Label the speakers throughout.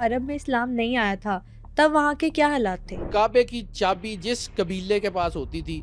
Speaker 1: عرب میں اسلام نہیں آیا تھا تب وہاں کے کیا حالات تھے؟
Speaker 2: کعبے کی چابی جس قبیلے کے پاس ہوتی تھی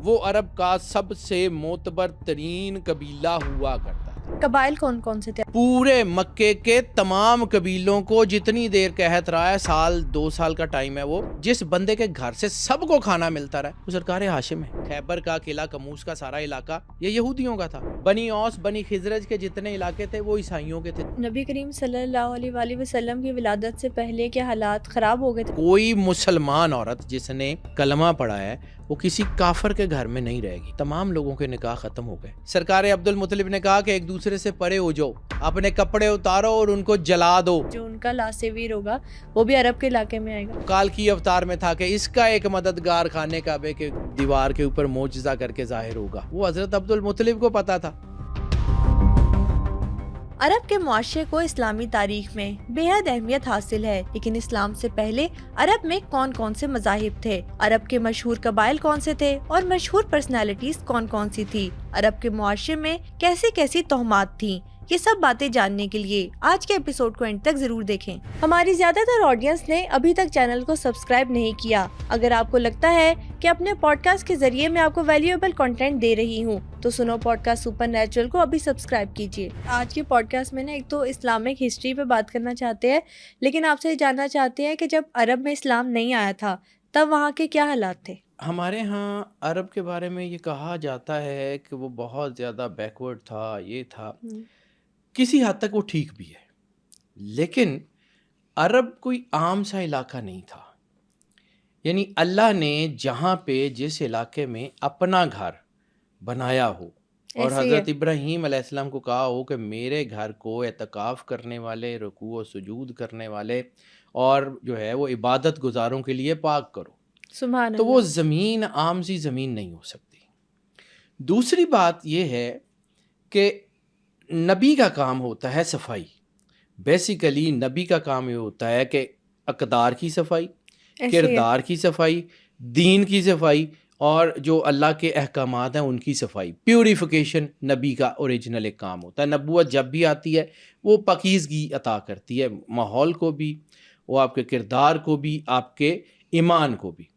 Speaker 2: وہ عرب کا سب سے معتبر ترین قبیلہ ہوا کرتا تھا۔
Speaker 1: قبائل کون کون سے تھے؟
Speaker 2: پورے مکے کے تمام قبیلوں کو جتنی دیر قحط رہا ہے، سال 2 سال کا ٹائم ہے، وہ جس بندے کے گھر سے سب کو کھانا ملتا رہا وہ سرکار ہاشم ہے۔ خیبر کا قلعہ کموس کا سارا علاقہ یہ یہودیوں کا تھا۔ بنی اوس بنی خزرج کے جتنے علاقے تھے وہ عیسائیوں کے تھے۔
Speaker 1: نبی کریم صلی اللہ علیہ وآلہ وسلم کی ولادت سے پہلے کے حالات خراب ہو گئے تھے؟
Speaker 2: کوئی مسلمان عورت جس نے کلمہ پڑھا ہے وہ کسی کافر کے گھر میں نہیں رہے گی۔ تمام لوگوں کے نکاح ختم ہو گئے۔ سرکار عبد المطلب نے کہا کہ ایک دوسرے سے پرے ہو جاؤ، اپنے کپڑے اتارو اور ان کو جلا دو۔
Speaker 1: جو ان کا لاسویر ہوگا وہ بھی عرب کے علاقے میں آئے گا۔
Speaker 2: کال کی اوتار میں تھا کہ اس کا ایک مددگار خانے کعبے کے دیوار کے اوپر معجزہ کر کے ظاہر ہوگا۔ وہ حضرت عبد المطلب کو پتا تھا۔
Speaker 1: عرب کے معاشرے کو اسلامی تاریخ میں بے حد اہمیت حاصل ہے، لیکن اسلام سے پہلے عرب میں کون کون سے مذاہب تھے؟ عرب کے مشہور قبائل کون سے تھے اور مشہور پرسنالٹیز کون کون سی تھی؟ عرب کے معاشرے میں کیسی کیسی توہمات تھیں؟ یہ سب باتیں جاننے کے لیے آج کے ایپیسوڈ کو اینڈ تک ضرور دیکھیں۔ ہماری زیادہ تر آڈینس نے ابھی تک چینل کو سبسکرائب نہیں کیا۔ اگر آپ کو لگتا ہے کہ اپنے پوڈ کاسٹ کے ذریعے میں آپ کو ویلیویبل کنٹینٹ دے رہی ہوں تو سنو پوڈ کاسٹ سپر نیچرل کو ابھی سبسکرائب کیجیے۔ آج کے پوڈ کاسٹ میں ایک تو اسلامک ہسٹری پہ بات کرنا چاہتے ہیں، لیکن آپ سے جاننا چاہتے ہیں کہ جب عرب میں اسلام نہیں آیا تھا تب وہاں کے کیا حالات تھے؟
Speaker 2: ہمارے ہاں عرب کے بارے میں یہ کہا جاتا ہے کہ وہ بہت زیادہ بیکورڈ تھا، یہ تھا۔ کسی حد تک وہ ٹھیک بھی ہے، لیکن عرب کوئی عام سا علاقہ نہیں تھا۔ یعنی اللہ نے جہاں پہ جس علاقے میں اپنا گھر بنایا ہو اور حضرت ابراہیم علیہ السلام کو کہا ہو کہ میرے گھر کو اعتکاف کرنے والے، رکوع و سجود کرنے والے اور جو ہے وہ عبادت گزاروں کے لیے پاک کرو،
Speaker 1: سبحان
Speaker 2: تو
Speaker 1: اللہ۔
Speaker 2: وہ زمین عام سی زمین نہیں ہو سکتی۔ دوسری بات یہ ہے کہ نبی کا کام ہوتا ہے صفائی۔ بیسیکلی نبی کا کام یہ ہوتا ہے کہ اقدار کی صفائی، کردار کی صفائی، دین کی صفائی اور جو اللہ کے احکامات ہیں ان کی صفائی، پیوریفیکیشن نبی کا اوریجنل ایک کام ہوتا ہے۔ نبوت جب بھی آتی ہے وہ پاکیزگی عطا کرتی ہے، ماحول کو بھی، وہ آپ کے کردار کو بھی، آپ کے ایمان کو بھی۔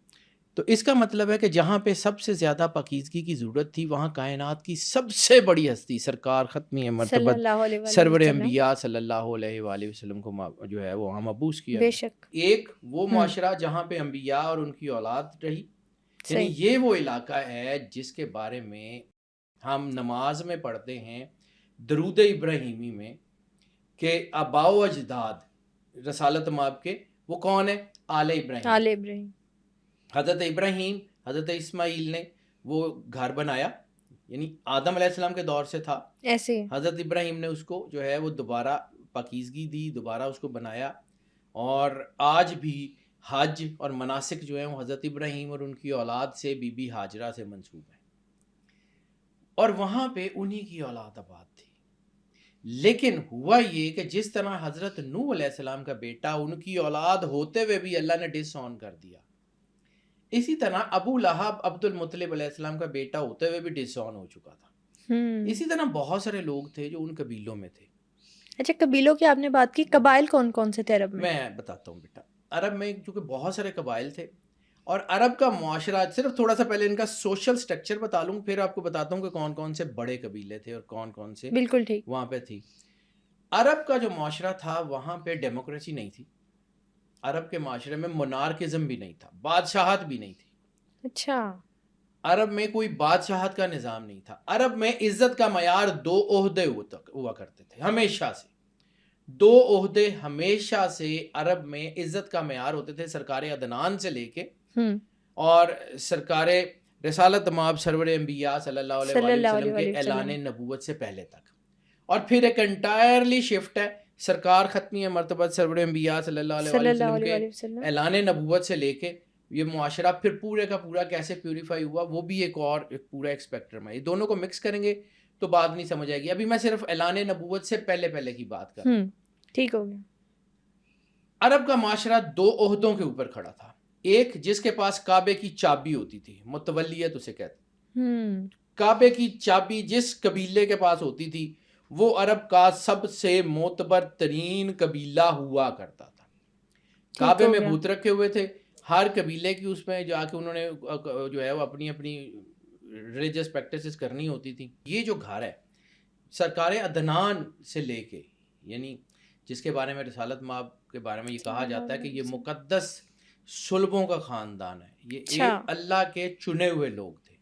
Speaker 2: تو اس کا مطلب ہے کہ جہاں پہ سب سے زیادہ پاکیزگی کی ضرورت تھی وہاں کائنات کی سب سے بڑی ہستی سرکار ختمی مرتبہ سرور انبیاء صلی اللہ علیہ وآلہ وسلم کو جو ہے وہ وہاں مبعوث کیا۔
Speaker 1: بے شک
Speaker 2: ایک وہ معاشرہ جہاں پہ انبیاء اور ان کی اولاد رہی، یعنی یہ وہ علاقہ ہے جس کے بارے میں ہم نماز میں پڑھتے ہیں درود ابراہیمی میں کہ آباء و اجداد رسالت مآب کے وہ کون ہے؟ آل ابراہیم۔ حضرت ابراہیم، حضرت اسماعیل نے وہ گھر بنایا، یعنی آدم علیہ السلام کے دور سے تھا، ایسے حضرت ابراہیم نے اس کو جو ہے وہ دوبارہ پاکیزگی دی، دوبارہ اس کو بنایا، اور آج بھی حج اور مناسک جو ہیں وہ حضرت ابراہیم اور ان کی اولاد سے بی بی ہاجرہ سے منسوب ہیں، اور وہاں پہ انہی کی اولاد آباد تھی۔ لیکن ہوا یہ کہ جس طرح حضرت نوح علیہ السلام کا بیٹا ان کی اولاد ہوتے ہوئے بھی اللہ نے ڈس آن کر دیا، اسی طرح ابو لہب عبد المطلب علیہ السلام کا بیٹا ہوتے ہوئے بھی ڈس آن ہو چکا تھا۔ اسی طرح بہت سارے لوگ تھے جو ان قبیلوں میں تھے۔
Speaker 1: اچھا، قبیلوں کی آپ نے بات کی، قبائل کون کون سے تھے عرب میں؟
Speaker 2: میں بتاتا ہوں بیٹا، عرب میں چونکہ بہت سارے قبائل تھے، اور عرب کا معاشرہ، صرف تھوڑا سا پہلے ان کا سوشل سٹرکچر بتا لوں، پھر آپ کو بتاتا ہوں کہ کون کون سے بڑے قبیلے تھے اور کون کون سے
Speaker 1: بالکل ٹھیک
Speaker 2: وہاں پہ تھی۔ عرب کا جو معاشرہ تھا وہاں پہ ڈیموکریسی نہیں تھی، عرب کے معاشرے میں مونارکزم بھی نہیں تھا، بادشاہت بھی نہیں تھی۔
Speaker 1: اچھا،
Speaker 2: عرب میں کوئی بادشاہت کا نظام نہیں تھا۔ عرب میں عزت کا معیار 2 عہدے ہوا کرتے تھے، ہمیشہ سے 2 عہدے، ہمیشہ سے عرب میں عزت کا معیار ہوتے تھے، سرکار عدنان سے لے کے اور سرکار رسالت مآب سرور انبیاء صلی اللہ علیہ وسلم کے اعلان نبوت سے پہلے تک، اور پھر ایک انٹائرلی شفٹ ہے سرکار ختمی مرتبہ سرور انبیاء صلی اللہ علیہ وسلم کے اعلان نبوت سے لے کے یہ معاشرہ پھر پورے کا پورا کیسے پیوریفائی ہوا، وہ بھی ایک پورا ایک اسپیکٹرم ہے۔ یہ دونوں کو مکس کریں گے تو بات نہیں سمجھ آئے گی۔ ابھی میں صرف اعلان نبوت سے پہلے کی بات کر رہا ہوں۔
Speaker 1: ٹھیک ہو گیا۔
Speaker 2: عرب کا معاشرہ 2 عہدوں کے اوپر کھڑا تھا، ایک جس کے پاس کعبے کی چابی ہوتی تھی، متولیت اسے کہتے ہیں۔ کعبے کی چابی جس قبیلے کے پاس ہوتی تھی وہ عرب کا سب سے معتبر ترین قبیلہ ہوا کرتا تھا۔ کعبے میں بت رکھے ہوئے تھے، ہر قبیلے کی اس میں جا کے انہوں نے جو ہے وہ اپنی اپنی ریلیجس پریکٹسز کرنی ہوتی تھی. یہ جو گھر ہے سرکار عدنان سے لے کے، یعنی جس کے بارے میں رسالت مآب کے بارے میں یہ کہا جاتا ہے کہ یہ مقدس صلبوں کا خاندان ہے، یہ ایک اللہ کے چنے ہوئے لوگ تھے.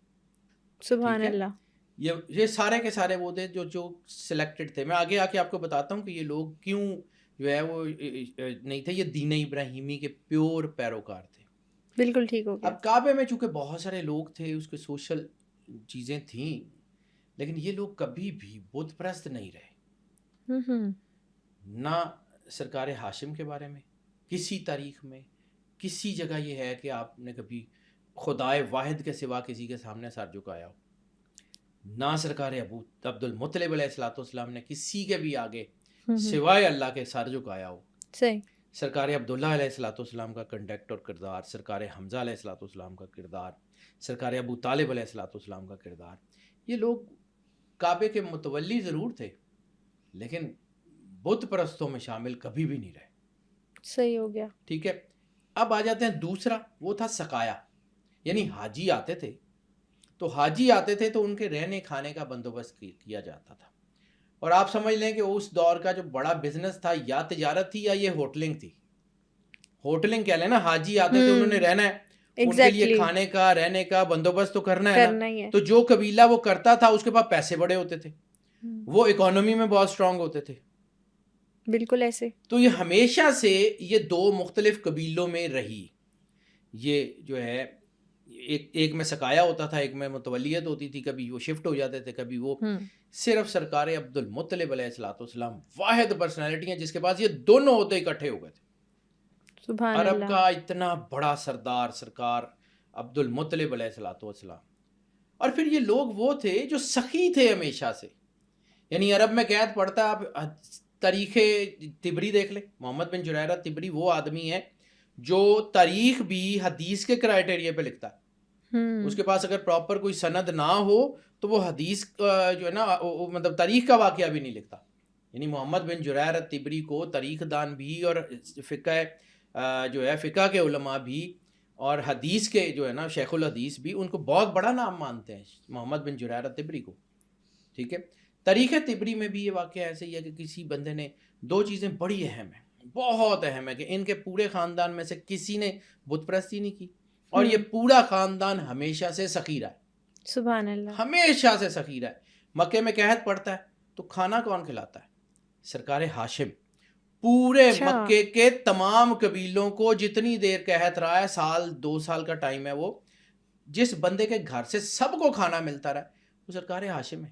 Speaker 1: سبحان اللہ.
Speaker 2: یہ سارے کے سارے وہ تھے جو سلیکٹڈ تھے. میں آگے آ کے آپ کو بتاتا ہوں کہ یہ لوگ کیوں جو ہے وہ نہیں تھے. یہ دین ابراہیمی کے پیور پیروکار تھے.
Speaker 1: بالکل ٹھیک ہو گیا.
Speaker 2: اب کعبے میں چونکہ بہت سارے لوگ تھے، اس کے سوشل چیزیں تھیں، لیکن یہ لوگ کبھی بھی بت پرست نہیں رہے. نہ سرکار ہاشم کے بارے میں کسی تاریخ میں کسی جگہ یہ ہے کہ آپ نے کبھی خدائے واحد کے سوا کسی کے سامنے سر جھکایا ہو. نہ سرکار عبد المطلب علیہ الصلوۃ والسلام نے کسی کے بھی آگے سوائے اللہ کے سر جھکایا ہو.
Speaker 1: صحیح.
Speaker 2: سرکار عبداللہ علیہ الصلوۃ والسلام کا کنڈکٹ اور کردار، سرکار حمزہ علیہ الصلوۃ والسلام کا کردار، سرکار ابو طالب علیہ الصلوۃ والسلام کا کردار، یہ لوگ کعبے کے متولی ضرور تھے لیکن بت پرستوں میں شامل کبھی بھی نہیں رہے.
Speaker 1: صحیح ہو گیا.
Speaker 2: ٹھیک ہے. اب آ جاتے ہیں دوسرا، وہ تھا سقایا. یعنی حاجی آتے تھے تو ان کے رہنے کھانے کا بندوبست کیا جاتا تھا. اور آپ سمجھ لیں کہ اس دور کا جو بڑا بزنس تھا یا تجارت تھی یا یہ ہوٹلنگ تھی. ہوٹلنگ کہہ لیں نا، حاجی آتے تھے، انہوں نے رہنا ہے، ان کے لیے کھانے کا رہنے کا بندوبست تو کرنا ہے نا. تو جو قبیلہ وہ کرتا تھا اس کے پاس پیسے بڑے ہوتے تھے، وہ اکانومی میں بہت سٹرونگ ہوتے تھے.
Speaker 1: بالکل ایسے. تو
Speaker 2: یہ ہمیشہ سے یہ دو مختلف قبیلوں میں رہی. یہ جو ہے ایک میں سقایا ہوتا تھا، ایک میں متولیت ہوتی تھی. کبھی وہ شفٹ ہو جاتے تھے، کبھی وہ. صرف سرکار عبد المطلب علیہ الصلوۃ والسلام واحد پرسنالٹی ہیں جس کے پاس یہ دونوں ہوتے اکٹھے ہو گئے تھے.
Speaker 1: سبحان
Speaker 2: عرب
Speaker 1: اللہ.
Speaker 2: کا اتنا بڑا سردار سرکار عبد المطلب علیہ الصلوۃ والسلام. اور پھر یہ لوگ وہ تھے جو سخی تھے ہمیشہ سے. یعنی عرب میں قید پڑتا ہے، آپ تاریخ طبری دیکھ لیں، محمد بن جریرہ طبری وہ آدمی ہے جو تاریخ بھی حدیث کے کرائٹیریا پہ لکھتا ہے. اس کے پاس اگر پراپر کوئی سند نہ ہو تو وہ حدیث جو ہے نا مطلب تاریخ کا واقعہ بھی نہیں لکھتا. یعنی محمد بن جریرہ طبری کو تاریخ دان بھی اور جو ہے فقہ کے علماء بھی اور حدیث کے جو ہے نا شیخ الحدیث بھی ان کو بہت بڑا نام مانتے ہیں، محمد بن جریرہ طبری کو. ٹھیک ہے. تاریخ طبری میں بھی یہ واقعہ ایسے ہی ہے کہ کسی بندے نے دو چیزیں بڑی اہم ہیں، بہت اہم ہے، کہ ان کے پورے خاندان میں سے کسی نے بت پرستی نہیں کی اور یہ پورا خاندان ہمیشہ سے سخی رہا ہے.
Speaker 1: سبحان اللہ.
Speaker 2: ہمیشہ سے سخی رہا ہے. مکے میں قحط پڑتا ہے تو کھانا کون کھلاتا ہے؟ سرکار ہاشم. پورے مکے کے تمام قبیلوں کو جتنی دیر قحط رہا ہے، 2 سال کا ٹائم ہے، وہ جس بندے کے گھر سے سب کو کھانا ملتا رہا وہ سرکار ہاشم ہے.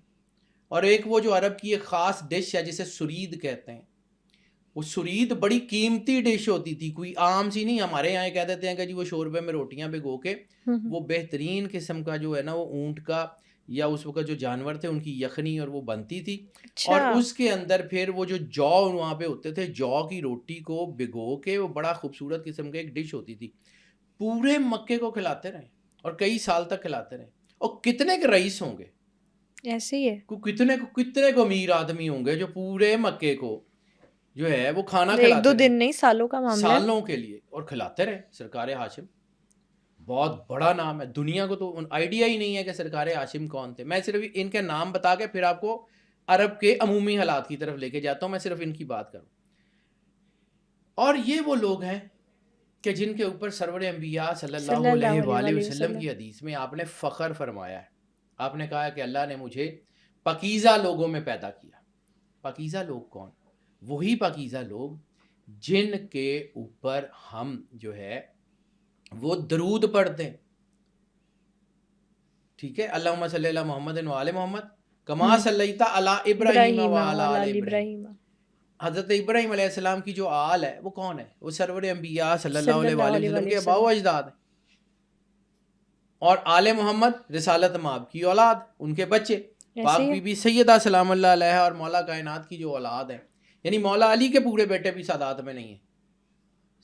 Speaker 2: اور ایک وہ جو عرب کی ایک خاص ڈش ہے جسے سرید کہتے ہیں، وہ سرید بڑی قیمتی ڈش ہوتی تھی، کوئی عام سی نہیں. ہمارے یہاں کہہ دیتے ہیں کہ جی وہ شوربے میں روٹیاں بھگو کے، وہ بہترین قسم کا جو ہے نا وہ اونٹ کا یا اس وقت جو جانور تھے ان کی یخنی اور وہ بنتی تھی. اور اس کے اندر پھر وہ جو جو وہاں پہ ہوتے تھے، جو کی روٹی کو بھگو کے، وہ بڑا خوبصورت قسم کا ایک ڈش ہوتی تھی. پورے مکے کو کھلاتے رہے اور کئی سال تک کھلاتے رہے. اور کتنے کے رئیس ہوں گے
Speaker 1: ایسے ہی ہے،
Speaker 2: کتنے کو امیر آدمی ہوں گے جو پورے مکے کو جو ہے وہ کھانا کھلاتے
Speaker 1: 1-2 دن نہیں، سالوں کا معاملہ،
Speaker 2: سالوں کے لیے، اور کھلاتے رہے. سرکار ہاشم بہت بڑا نام ہے. دنیا کو تو آئیڈیا ہی نہیں ہے کہ سرکار ہاشم کون تھے. میں صرف ان کے نام بتا کے پھر آپ کو عرب کے عمومی حالات کی طرف لے کے جاتا ہوں. میں صرف ان کی بات کروں. اور یہ وہ لوگ ہیں کہ جن کے اوپر سرور انبیاء صلی اللہ علیہ وآلہ وسلم کی حدیث میں آپ نے فخر فرمایا ہے. آپ نے کہا کہ اللہ نے مجھے پاکیزہ لوگوں میں پیدا کیا. پاکیزہ لوگ کون؟ وہی پاکیزہ لوگ جن کے اوپر ہم جو ہے وہ درود پڑھتے ہیں. ٹھیک ہے. اللہم صلی اللہ محمد وآل محمد کما صلیت علی ابراہیم وعلی آل ابراہیم. حضرت ابراہیم علیہ السلام کی جو آل ہے وہ کون ہے؟ وہ سرور انبیاء صلی اللہ علیہ وآلہ وسلم کے آباء و اجداد ہیں. اور آل محمد رسالت مآب کی اولاد، ان کے بچے پاک بی بی سیدہ سلام اللہ علیہ اور مولا کائنات کی جو اولاد ہے. یعنی مولا علی کے پورے بیٹے بھی سادات میں نہیں ہیں،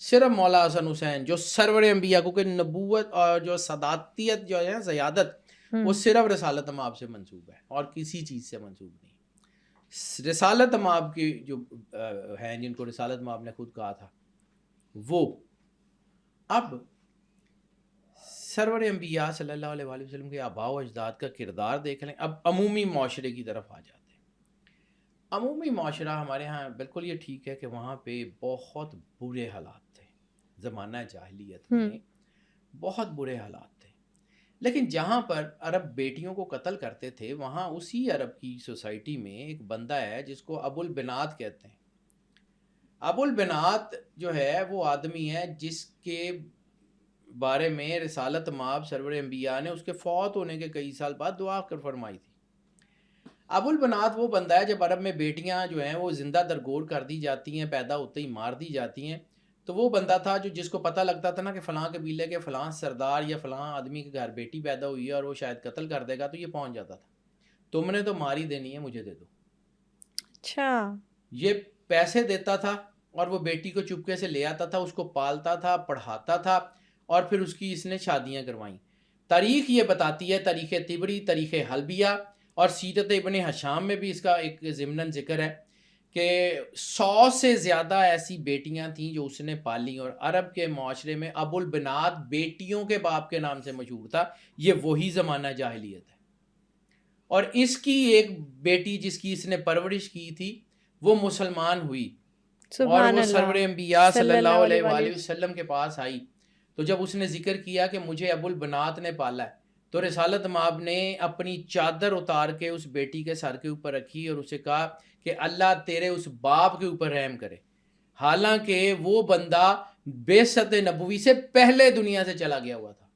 Speaker 2: صرف مولا حسن حسین جو سرور انبیاء کو کہ نبوت اور جو ساداتیت جو ہے زیادت وہ صرف رسالت مآب سے منسوب ہے اور کسی چیز سے منسوب نہیں. رسالت مآب کی جو ہیں جن کو رسالت مآب نے خود کہا تھا وہ اب سرور انبیاء صلی اللہ علیہ وآلہ وسلم کے آباء و اجداد کا کردار دیکھ لیں. اب عمومی معاشرے کی طرف آ جاتے ہیں. عمومی معاشرہ ہمارے ہاں بالکل یہ ٹھیک ہے کہ وہاں پہ بہت برے حالات تھے زمانہ جاہلیت میں, بہت برے حالات تھے. لیکن جہاں پر عرب بیٹیوں کو قتل کرتے تھے وہاں اسی عرب کی سوسائٹی میں ایک بندہ ہے جس کو ابو البنات کہتے ہیں. ابو البنات جو ہے وہ آدمی ہے جس کے بارے میں رسالت مآب سرور انبیاء نے اس کے فوت ہونے کے کئی سال بعد دعا کر فرمائی تھی. ابو البنات وہ بندہ ہے جب عرب میں بیٹیاں جو ہیں وہ زندہ درگور کر دی جاتی ہیں, پیدا ہوتے ہی مار دی جاتی ہیں, تو وہ بندہ تھا جو جس کو پتہ لگتا تھا نا کہ فلاں قبیلے کے فلاں سردار یا فلاں آدمی کے گھر بیٹی پیدا ہوئی ہے اور وہ شاید قتل کر دے گا, تو یہ پہنچ جاتا تھا, تم نے تو ماری دینی ہے, مجھے دے دو.
Speaker 1: اچھا.
Speaker 2: یہ پیسے دیتا تھا اور وہ بیٹی کو چپکے سے لے آتا تھا, اس کو پالتا تھا, پڑھاتا تھا, اور پھر اس نے شادیاں کروائیں. تاریخ یہ بتاتی ہے, تاریخ طبری, تاریخ حلبیہ اور سیرت ابن ہشام میں بھی اس کا ایک ضمناً ذکر ہے کہ 100 سے زیادہ ایسی بیٹیاں تھیں جو اس نے پالی, اور عرب کے معاشرے میں ابو البنات بیٹیوں کے باپ کے نام سے مشہور تھا. یہ وہی زمانہ جاہلیت ہے. اور اس کی ایک بیٹی جس کی اس نے پرورش کی تھی وہ مسلمان ہوئی اور وہ سرور انبیاء صلی اللہ علیہ وآلہ وسلم کے پاس آئی. تو جب اس نے ذکر کیا کہ مجھے ابو البنات نے پالا ہے, تو رسالت مآب نے اپنی چادر اتار کے اس بیٹی کے سر کے اوپر رکھی اور اسے کہا کہ اللہ تیرے اس باپ کے اوپر رحم کرے. حالانکہ وہ بندہ بعثت نبوی سے پہلے دنیا سے چلا گیا ہوا تھا,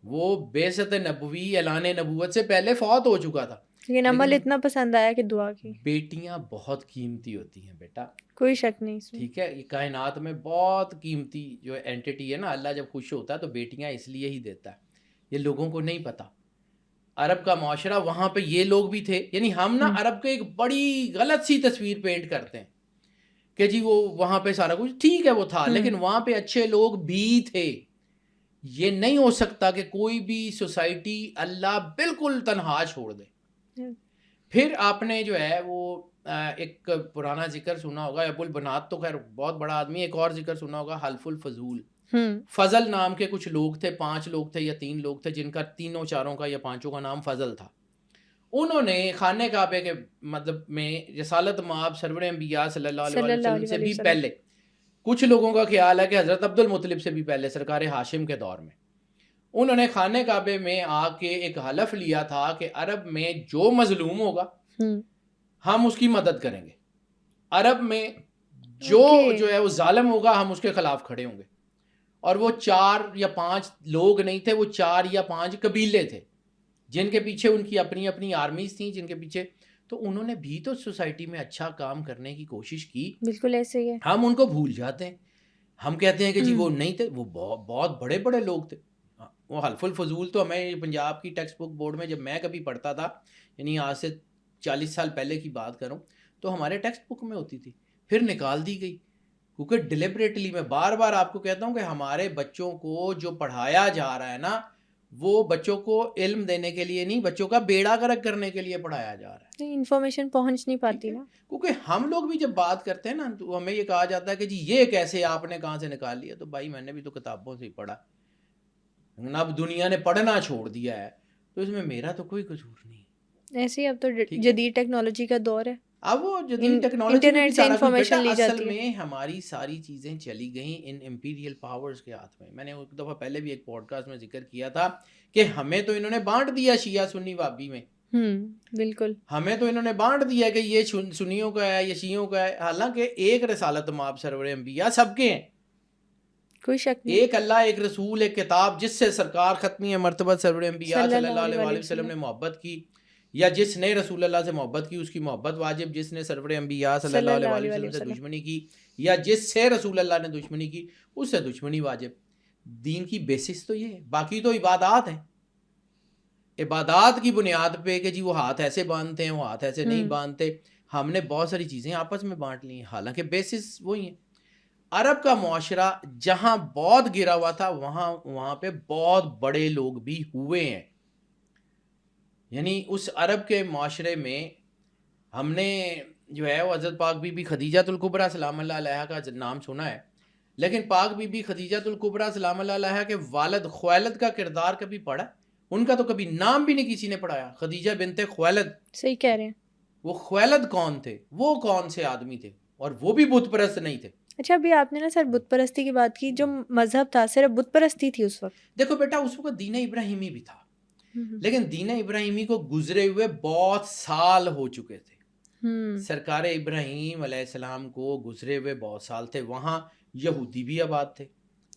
Speaker 2: وہ بعثت نبوی اعلان نبوت سے پہلے فوت ہو چکا تھا.
Speaker 1: لیکن عمل اتنا پسند آیا کہ دعا کی.
Speaker 2: بیٹیاں بہت قیمتی ہوتی ہیں بیٹا,
Speaker 1: کوئی شک نہیں.
Speaker 2: ٹھیک ہے, یہ کائنات میں بہت قیمتی جو اینٹیٹی ہے نا, اللہ جب خوش ہوتا ہے تو بیٹیاں اس لیے ہی دیتا ہے. یہ لوگوں کو نہیں پتا. عرب کا معاشرہ وہاں پہ یہ لوگ بھی تھے. یعنی ہم نا عرب کے ایک بڑی غلط سی تصویر پینٹ کرتے ہیں کہ جی وہ وہاں پہ سارا کچھ ٹھیک ہے وہ تھا, لیکن وہاں پہ اچھے لوگ بھی تھے. یہ نہیں ہو سکتا کہ کوئی بھی سوسائٹی اللہ بالکل تنہا چھوڑ دے. پھر آپ نے جو ہے وہ ایک پرانا ذکر سنا ہوگا, ابو البنات تو خیر بہت بڑا آدمی, ایک اور ذکر سنا ہوگا حلف الفضول. فضل نام کے کچھ لوگ تھے, 5 لوگ تھے یا 3 لوگ تھے, جن کا 3-4 کا یا 5 کا نام فضل تھا. انہوں نے خانہ کعبے کے مطلب میں رسالت مآب سرور انبیاء صلی اللہ علیہ وسلم سے بھی پہلے, کچھ لوگوں کا خیال ہے کہ حضرت عبد المطلب سے بھی پہلے, سرکار ہاشم کے دور میں, انہوں نے خانہ کعبے میں آ کے ایک حلف لیا تھا کہ عرب میں جو مظلوم ہوگا ہم اس کی مدد کریں گے, عرب میں جو ہے وہ ظالم ہوگا ہم اس کے خلاف کھڑے ہوں گے. اور وہ 4 یا 5 لوگ نہیں تھے, وہ 4 یا 5 قبیلے تھے جن کے پیچھے ان کی اپنی اپنی آرمیز تھیں, جن کے پیچھے, تو انہوں نے بھی تو سوسائٹی میں اچھا کام کرنے کی کوشش کی.
Speaker 1: بالکل ایسے ہی ہے.
Speaker 2: ہم ان کو بھول جاتے ہیں, ہم کہتے ہیں کہ جی وہ نہیں تھے, وہ بہت بڑے بڑے لوگ تھے. وہ حلف الفضول تو ہمیں پنجاب کی ٹیکسٹ بک بورڈ میں جب میں کبھی پڑھتا تھا, یعنی آج سے 40 سال پہلے کی بات کروں, تو ہمارے ٹیکسٹ بک میں ہوتی تھی, پھر نکال دی گئی. کیونکہ ڈیلیبریٹلی میں بار بار آپ کو کہتا ہوں کہ ہمارے بچوں کو جو پڑھایا جا رہا ہے نا, وہ بچوں کو علم دینے کے لیے نہیں, بچوں کا بیڑا غرق کرنے کے لیے پڑھایا جا رہا ہے.
Speaker 1: انفارمیشن پہنچ نہیں پاتی نا,
Speaker 2: کیونکہ ہم لوگ بھی جب بات کرتے ہیں نا تو ہمیں یہ کہا جاتا ہے کہ جی یہ کیسے آپ نے کہاں سے نکال لیا. تو بھائی میں نے بھی تو کتابوں سے ہی پڑھا, اب دنیا نے پڑھنا چھوڑ دیا ہے تو اس میں میرا تو کوئی قصور نہیں.
Speaker 1: ایسے ہی اب تو جدید ٹیکنالوجی کا دور ہے,
Speaker 2: اب وہ جدید ٹیکنالوجی میں سارا کچھ بیٹا, اصل میں ہماری ساری چیزیں چلی گئیں ان امپیریل پاورز کے ہاتھ میں. میں نے ایک دفعہ پہلے بھی ایک پوڈ کاسٹ میں ذکر کیا تھا کہ ہمیں تو انہوں نے بانٹ دیا شیعہ سنی وابی میں.
Speaker 1: بالکل,
Speaker 2: ہمیں تو انہوں نے بانٹ دیا کہ یہ سنیوں کا ہے, یہ شیعوں کا ہے. حالانکہ ایک رسالت مآب سرور انبیاء سب کے ہیں,
Speaker 1: کوئی شک نہیں.
Speaker 2: ایک اللہ, ایک رسول, ایک کتاب جس سے سرکار ختمی مرتبہ سرور انبیاء صلی اللہ علیہ وسلم نے محبت کی, یا جس نے رسول اللہ سے محبت کی اس کی محبت واجب, جس نے سرور انبیاء صلی اللہ علیہ وسلم سے دشمنی کی یا جس سے رسول اللہ نے دشمنی کی اس سے دشمنی واجب. دین کی بیسس تو یہ ہے. باقی تو عبادات ہیں, عبادات کی بنیاد پہ کہ جی وہ ہاتھ ایسے باندھتے ہیں, وہ ہاتھ ایسے نہیں باندھتے. ہم نے بہت ساری چیزیں آپس میں بانٹ لی ہیں, حالانکہ بیسس وہی ہیں. عرب کا معاشرہ جہاں بہت گرا ہوا تھا وہاں پہ بہت بڑے لوگ بھی ہوئے ہیں. یعنی اس عرب کے معاشرے میں ہم نے جو ہے وہ حضرت پاک بی بی خدیجہ الکبریٰ سلام اللہ علیہا کا نام سنا ہے. لیکن پاک بی بی خدیجہ الکبریٰ سلام اللہ علیہا کے والد خویلد کا کردار کبھی پڑھا؟ ان کا تو کبھی نام بھی نہیں کسی نے پڑھایا، خدیجہ بنت خویلد.
Speaker 1: صحیح کہہ رہے ہیں.
Speaker 2: وہ خویلد کون تھے؟ وہ کون سے آدمی تھے؟ اور وہ بھی بت پرست نہیں تھے.
Speaker 1: اچھا ابھی آپ نے نا سر بت پرستی کی بات کی، جو مذہب تھا صرف بت پرستی تھی اس وقت؟
Speaker 2: دیکھو بیٹا اس وقت دین ابراہیمی بھی تھا، لیکن دین ابراہیمی کو گزرے ہوئے بہت سال ہو چکے تھے. سرکار ابراہیم علیہ السلام کو گزرے ہوئے بہت سال تھے. وہاں یہودی بھی آباد تھے.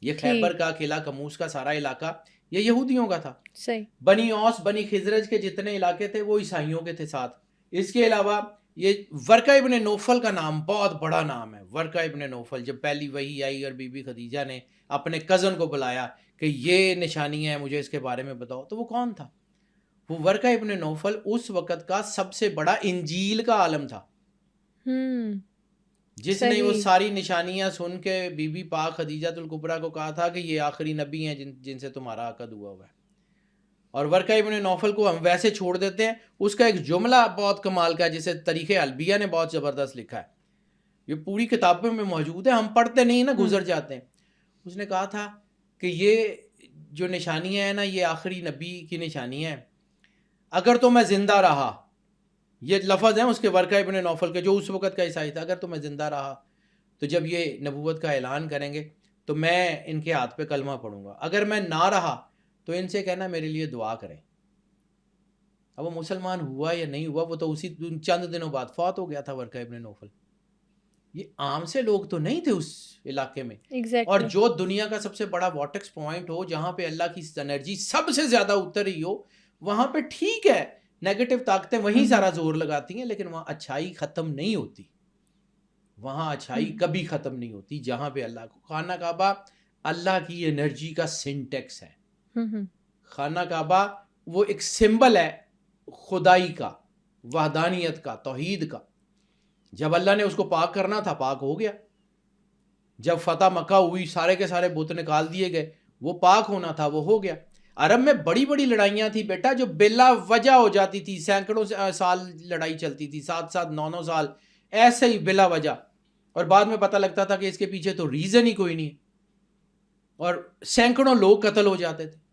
Speaker 2: یہ خیبر کا قلعہ قموس کا سارا علاقہ یہ یہودیوں کا تھا.
Speaker 1: صحیح.
Speaker 2: بنی اوس بنی خزرج کے جتنے علاقے تھے وہ عیسائیوں کے تھے ساتھ. اس کے علاوہ یہ ورقہ ابن نوفل کا نام بہت بڑا نام ہے. ورقہ ابن نوفل، جب پہلی وحی آئی اور بی بی خدیجہ نے اپنے کزن کو بلایا کہ یہ نشانی ہے مجھے اس کے بارے میں بتاؤ، تو وہ کون تھا؟ وہ ورقہ ابن نوفل اس وقت کا سب سے بڑا انجیل کا عالم تھا، جس نے وہ ساری نشانیاں سن کے بی بی پاک خدیجہ الکبریٰ کو کہا تھا کہ یہ آخری نبی ہیں جن سے تمہارا عقد ہوا ہوا ہے. اور ورقہ ابن نوفل کو ہم ویسے چھوڑ دیتے ہیں. اس کا ایک جملہ بہت کمال کا ہے جسے تاریخ البیہ نے بہت زبردست لکھا ہے، یہ پوری کتابوں میں موجود ہے، ہم پڑھتے نہیں نا، گزر جاتے ہیں. اس نے کہا تھا کہ یہ جو نشانیاں ہیں نا یہ آخری نبی کی نشانیاں ہیں. اگر تو میں زندہ رہا، یہ لفظ ہیں اس کے ورقہ ابن نوفل کے جو اس وقت کا عیسائی تھا، اگر تو میں زندہ رہا تو جب یہ نبوت کا اعلان کریں گے تو میں ان کے ہاتھ پہ کلمہ پڑھوں گا. اگر میں نہ رہا تو ان سے کہنا میرے لیے دعا کریں. اب وہ مسلمان ہوا یا نہیں ہوا، وہ تو اسی چند دنوں بعد فوت ہو گیا تھا ورقہ ابن نوفل. یہ عام سے لوگ تو نہیں تھے اس علاقے میں. اور جو دنیا کا سب سے بڑا وارٹیکس پوائنٹ ہو، جہاں پہ اللہ کی انرجی سب سے زیادہ اتر رہی ہو، وہاں پہ ٹھیک ہے نیگیٹو طاقتیں وہیں سارا زور لگاتی ہیں، لیکن وہاں اچھائی ختم نہیں ہوتی. وہاں اچھائی کبھی ختم نہیں ہوتی جہاں پہ اللہ کو. خانہ کعبہ اللہ کی انرجی کا سنٹیکس ہے. خانہ کعبہ وہ ایک سمبل ہے خدائی کا، وحدانیت کا، توحید کا. جب اللہ نے اس کو پاک کرنا تھا پاک ہو گیا. جب فتح مکہ ہوئی سارے کے سارے بت نکال دیے گئے، وہ پاک ہونا تھا وہ ہو گیا. عرب میں بڑی بڑی لڑائیاں تھی بیٹا جو بلا وجہ ہو جاتی تھی، سینکڑوں سال لڑائی چلتی تھی، 7-9 سال ایسے ہی بلا وجہ، اور بعد میں پتہ لگتا تھا کہ اس کے پیچھے تو ریزن ہی کوئی نہیں، اور سینکڑوں لوگ قتل ہو جاتے تھے.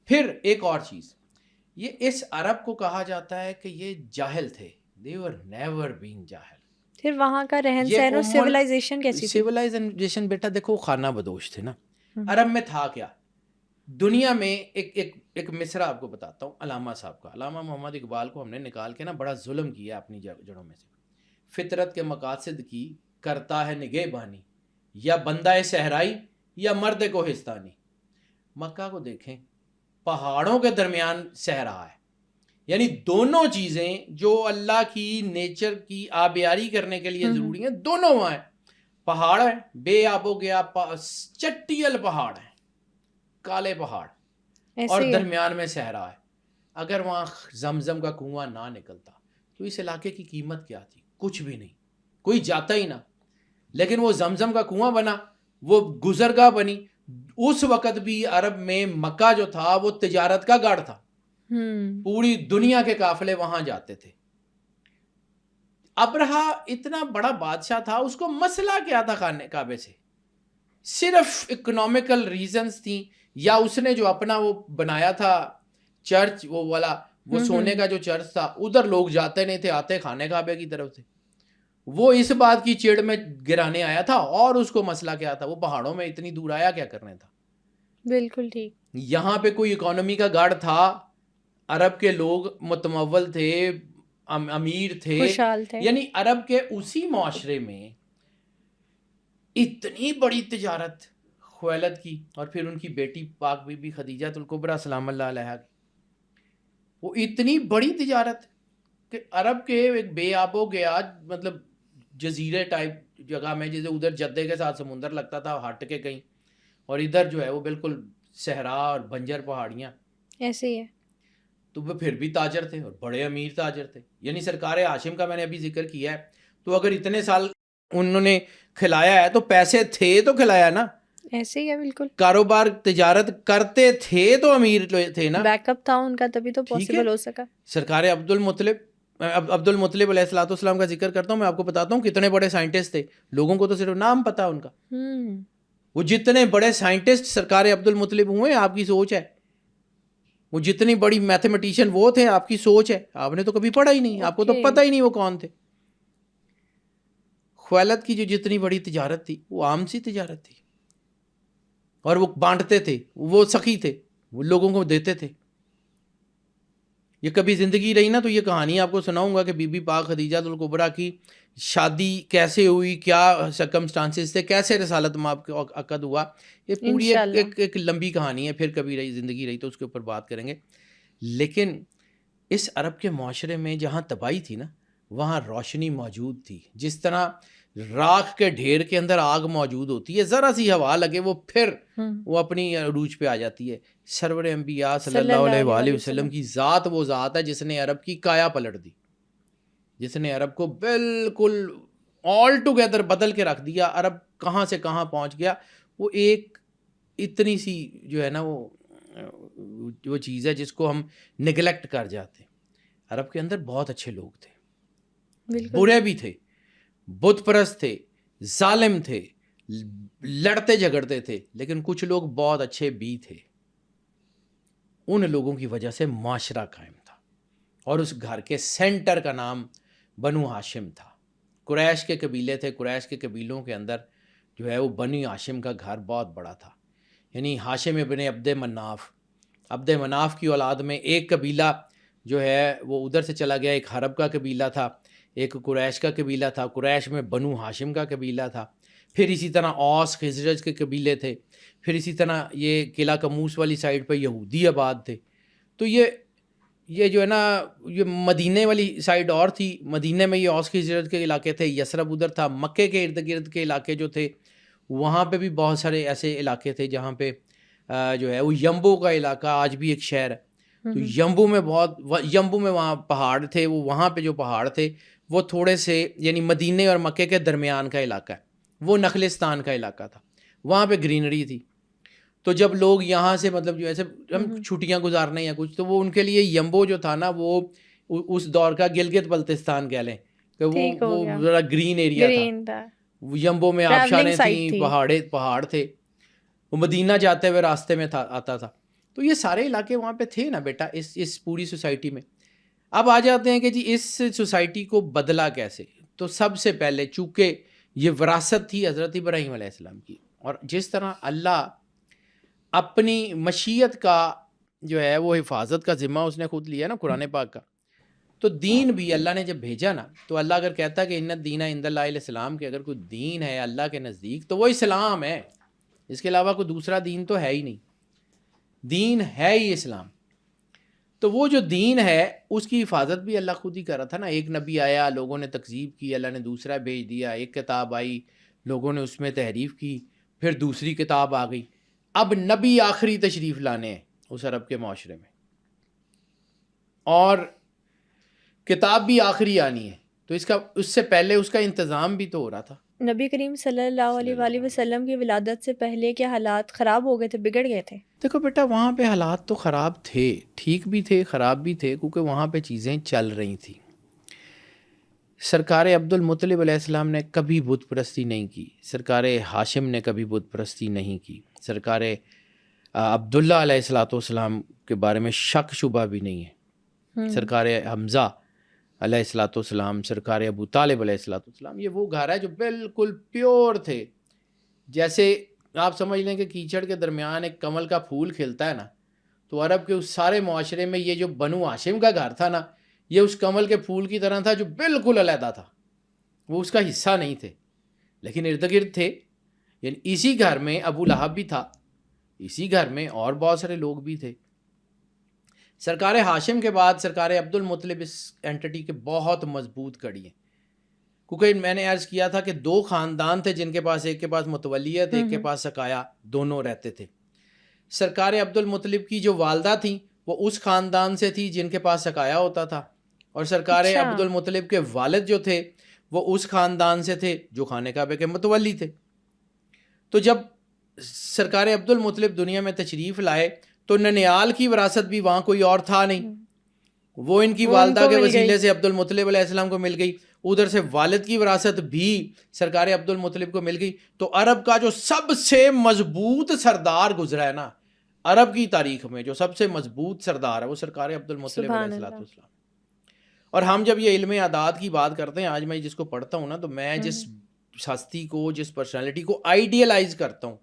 Speaker 2: پھر ایک اور چیز، یہ اس عرب کو کہا جاتا ہے کہ یہ جاہل تھے. They were never been جاہل.
Speaker 1: پھر وہاں کا رہن سہن اور سیولائزیشن کیسی تھی؟
Speaker 2: سیولائزیشن بیٹا دیکھو خانہ بدوش تھے نا. عرب میں تھا کیا؟ دنیا میں ایک مصرع آپ کو بتاتا ہوں علامہ صاحب کا. علامہ محمد اقبال کو ہم نے نکال کے نا بڑا ظلم کیا اپنی جڑوں میں سے. فطرت کے مقاصد کی کرتا ہے نگہبانی، یا بندہ صحرائی یا مرد کوہستانی. مکہ کو دیکھیں، پہاڑوں کے درمیان صحرا ہے، یعنی دونوں چیزیں جو اللہ کی نیچر کی آبیاری کرنے کے لیے ضروری ہیں دونوں وہاں ہیں. پہاڑ ہے بے آب و گیا، چٹیل پہاڑ ہیں، کالے پہاڑ، اور درمیان میں صحرا ہے. اگر وہاں زمزم کا کنواں نہ نکلتا تو اس علاقے کی قیمت کیا تھی؟ کچھ بھی نہیں، کوئی جاتا ہی نہ. لیکن وہ زمزم کا کنواں بنا، وہ گزرگاہ بنی. اس وقت بھی عرب میں مکہ جو تھا وہ تجارت کا گڑھ تھا، پوری دنیا کے قافلے وہاں جاتے تھے. ابرہا اتنا بڑا بادشاہ تھا، اس کو مسئلہ کیا تھا خانے کعبے سے؟ صرف اکنامیکل ریزنز تھیں، یا اس نے جو اپنا وہ بنایا تھا چرچ وہ والا، وہ سونے کا جو چرچ تھا، ادھر لوگ جاتے نہیں تھے، آتے خانے کعبے کی طرف تھے. وہ اس بات کی چڑ میں گرانے آیا تھا، اور اس کو مسئلہ کیا تھا؟ وہ پہاڑوں میں اتنی دور آیا کیا کرنے تھا؟
Speaker 1: بالکل ٹھیک. یہاں
Speaker 2: پہ کوئی اکانومی کا گڑھ تھا، عرب کے لوگ متمول تھے، امیر تھے،
Speaker 1: خوشحال تھے.
Speaker 2: یعنی عرب کے اسی معاشرے میں اتنی بڑی تجارت خویلد کی، اور پھر ان کی بیٹی پاک بی بی خدیجہ الکبریٰ سلام اللہ علیہا کی، وہ اتنی بڑی تجارت کہ عرب کے ایک بے آب و گیا مطلب جزیرے ٹائپ جگہ میں، جیسے ادھر جدے کے ساتھ سمندر لگتا تھا ہٹ کے کہیں، اور ادھر جو ہے وہ بالکل صحرا اور بنجر پہاڑیاں
Speaker 1: ایسے ہی ہے.
Speaker 2: تو وہ پھر بھی تاجر تھے، اور بڑے امیر تاجر تھے. یعنی سرکار ہاشم کا میں نے ابھی ذکر کیا ہے، تو اگر اتنے سال انہوں نے کھلایا ہے تو پیسے تھے تو کھلایا نا.
Speaker 1: ایسے ہی ہے بالکل.
Speaker 2: کاروبار تجارت کرتے تھے تو امیر تھے نا،
Speaker 1: بیک اپ تھا ان کا، تبھی تو پاسبل ہو سکا.
Speaker 2: سرکار عبد المطلب عبد المطلب علیہ الصلوۃ والسلام کا ذکر کرتا ہوں، میں آپ کو بتاتا ہوں کتنے بڑے سائنٹسٹ تھے. لوگوں کو تو صرف نام پتا ان کا. وہ جتنے بڑے سائنٹسٹ سرکار عبد المطلب ہوئے آپ کی سوچ ہے، وہ جتنی بڑی میتھمیٹیشین وہ تھے آپ کی سوچ ہے. آپ نے تو کبھی پڑھا ہی نہیں، آپ کو تو پتہ ہی نہیں وہ کون تھے. خویلد کی جو جتنی بڑی تجارت تھی وہ عام سی تجارت تھی، اور وہ بانٹتے تھے، وہ سخی تھے، وہ لوگوں کو دیتے تھے. یہ کبھی زندگی رہی نا تو یہ کہانی آپ کو سناؤں گا کہ بی بی پاک خدیجہ الکبریٰ کی شادی کیسے ہوئی، کیا سرکمسٹانسز تھے، کیسے رسالت مآب کا عقد ہوا. یہ پوری ایک لمبی کہانی ہے، پھر کبھی رہی زندگی رہی تو اس کے اوپر بات کریں گے. لیکن اس عرب کے معاشرے میں جہاں تباہی تھی نا وہاں روشنی موجود تھی. جس طرح راکھ کے ڈھیر کے اندر آگ موجود ہوتی ہے، ذرا سی ہوا لگے وہ پھر وہ اپنی عروج پہ آ جاتی ہے. سرور انبیاء صلی اللہ علیہ وآلہ وسلم کی ذات وہ ذات ہے جس نے عرب کی کایا پلٹ دی، جس نے عرب کو بالکل آل ٹوگیدر بدل کے رکھ دیا. عرب کہاں سے کہاں پہنچ گیا. وہ ایک اتنی سی جو ہے نا وہ چیز ہے جس کو ہم نگلیکٹ کر جاتے ہیں. عرب کے اندر بہت اچھے لوگ تھے، برے بھی تھے، بت پرست تھے، ظالم تھے، لڑتے جھگڑتے تھے، لیکن کچھ لوگ بہت اچھے بھی تھے. ان لوگوں کی وجہ سے معاشرہ قائم تھا، اور اس گھر کے سینٹر کا نام بنو ہاشم تھا. قریش کے قبیلے تھے، قریش کے قبیلوں کے اندر جو ہے وہ بنو ہاشم کا گھر بہت بڑا تھا. یعنی ہاشم ابن عبد مناف کی اولاد میں ایک قبیلہ جو ہے وہ ادھر سے چلا گیا، ایک حرب کا قبیلہ تھا، ایک قریش کا قبیلہ تھا، قریش میں بنو ہاشم کا قبیلہ تھا. پھر اسی طرح اوس خزرج کے قبیلے تھے. پھر اسی طرح یہ قلعہ کموس والی سائڈ پہ یہودی آباد تھے. تو یہ جو ہے نا یہ مدینے والی سائڈ اور تھی، مدینے میں یہ اوس خزرج کے علاقے تھے، یثرب ادھر تھا. مکے کے ارد گرد کے علاقے جو تھے وہاں پہ بھی بہت سارے ایسے علاقے تھے جہاں پہ جو ہے وہ یمبو کا علاقہ آج بھی ایک شہر ہے. تو یمبو میں وہاں پہاڑ تھے. وہ وہاں پہ جو پہاڑ تھے وہ تھوڑے سے یعنی مدینے اور مکے کے درمیان کا علاقہ ہے، وہ نخلستان کا علاقہ تھا، وہاں پہ گرینری تھی. تو جب لوگ یہاں سے مطلب جو ایسے ہم چھٹیاں گزارنے یا کچھ، تو وہ ان کے لیے یمبو جو تھا نا وہ اس دور کا گلگت بلتستان کہہ لیں کہ وہ ذرا گرین ایریا تھا. یمبو میں آبشاریں تھیں، پہاڑ تھے. وہ مدینہ جاتے ہوئے راستے میں آتا تھا. تو یہ سارے علاقے وہاں پہ تھے نا بیٹا اس پوری سوسائٹی میں. اب آ جاتے ہیں کہ جی اس سوسائٹی کو بدلا کیسے. تو سب سے پہلے چونکہ یہ وراثت تھی حضرت ابراہیم علیہ السلام کی، اور جس طرح اللہ اپنی مشیت کا جو ہے وہ حفاظت کا ذمہ اس نے خود لیا نا قرآن پاک کا، تو دین بھی اللہ نے جب بھیجا نا تو اللہ اگر کہتا کہ ان الدین عند اللہ الاسلام، کہ اگر کوئی دین ہے اللہ کے نزدیک تو وہ اسلام ہے، اس کے علاوہ کوئی دوسرا دین تو ہے ہی نہیں، دین ہے ہی اسلام. تو وہ جو دین ہے اس کی حفاظت بھی اللہ خود ہی کر رہا تھا نا. ایک نبی آیا، لوگوں نے تکذیب کی، اللہ نے دوسرا بھیج دیا. ایک کتاب آئی، لوگوں نے اس میں تحریف کی، پھر دوسری کتاب آ گئی. اب نبی آخری تشریف لانے ہیں اس عرب کے معاشرے میں، اور کتاب بھی آخری آنی ہے. تو اس سے پہلے اس کا انتظام بھی تو ہو رہا تھا.
Speaker 1: نبی کریم صلی اللہ علیہ وآلہ وسلم کی ولادت سے پہلے کے حالات خراب ہو گئے تھے، بگڑ گئے تھے؟
Speaker 2: دیکھو بیٹا وہاں پہ حالات تو خراب تھے، ٹھیک بھی تھے خراب بھی تھے، کیونکہ وہاں پہ چیزیں چل رہی تھیں. سرکار عبد المطلب علیہ السلام نے کبھی بت پرستی نہیں کی، سرکار ہاشم نے کبھی بت پرستی نہیں کی، سرکار عبداللہ علیہ الصلوۃ والسلام کے بارے میں شک شبہ بھی نہیں ہے. سرکار حمزہ علیہ الصلوۃ والسلام، سرکار ابو طالب علیہ الصلوۃ والسلام، یہ وہ گھر ہے جو بالکل پیور تھے. جیسے آپ سمجھ لیں کہ کیچڑ کے درمیان ایک کمل کا پھول کھلتا ہے نا، تو عرب کے اس سارے معاشرے میں یہ جو بنو ہاشم کا گھر تھا نا، یہ اس کمل کے پھول کی طرح تھا جو بالکل علیحدہ تھا، وہ اس کا حصہ نہیں تھے، لیکن ارد گرد تھے. یعنی اسی گھر میں ابو لہب بھی تھا، اسی گھر میں اور بہت سارے لوگ بھی تھے. سرکار ہاشم کے بعد سرکار عبد المطلب اس اینٹی کے بہت مضبوط کڑی ہیں، کیونکہ میں نے عرض کیا تھا کہ دو خاندان تھے جن کے پاس، ایک کے پاس متولیت، ایک کے پاس سقایا، دونوں رہتے تھے. سرکار عبد المطلب کی جو والدہ تھیں وہ اس خاندان سے تھی جن کے پاس سقایا ہوتا تھا، اور سرکار عبد المطلب کے والد جو تھے وہ اس خاندان سے تھے جو خانہ کعبہ کے متولی تھے. تو جب سرکار عبد المطلب دنیا میں تشریف لائے تو ننیال کی وراثت بھی وہاں کوئی اور تھا نہیں، وہ ان کی والدہ کے وسیلے سے عبد المطلب علیہ السلام کو مل گئی، ادھر سے والد کی وراثت بھی سرکار عبد المطلب کو مل گئی. تو عرب کا جو سب سے مضبوط سردار گزرا ہے نا عرب کی تاریخ میں، جو سب سے مضبوط سردار ہے وہ سرکار عبد المطلب علیہ السلام. اور ہم جب یہ علم اعداد کی بات کرتے ہیں، آج میں جس کو پڑھتا ہوں نا، تو میں جس ہستی کو، جس پرسنالٹی کو آئیڈیلائز کرتا ہوں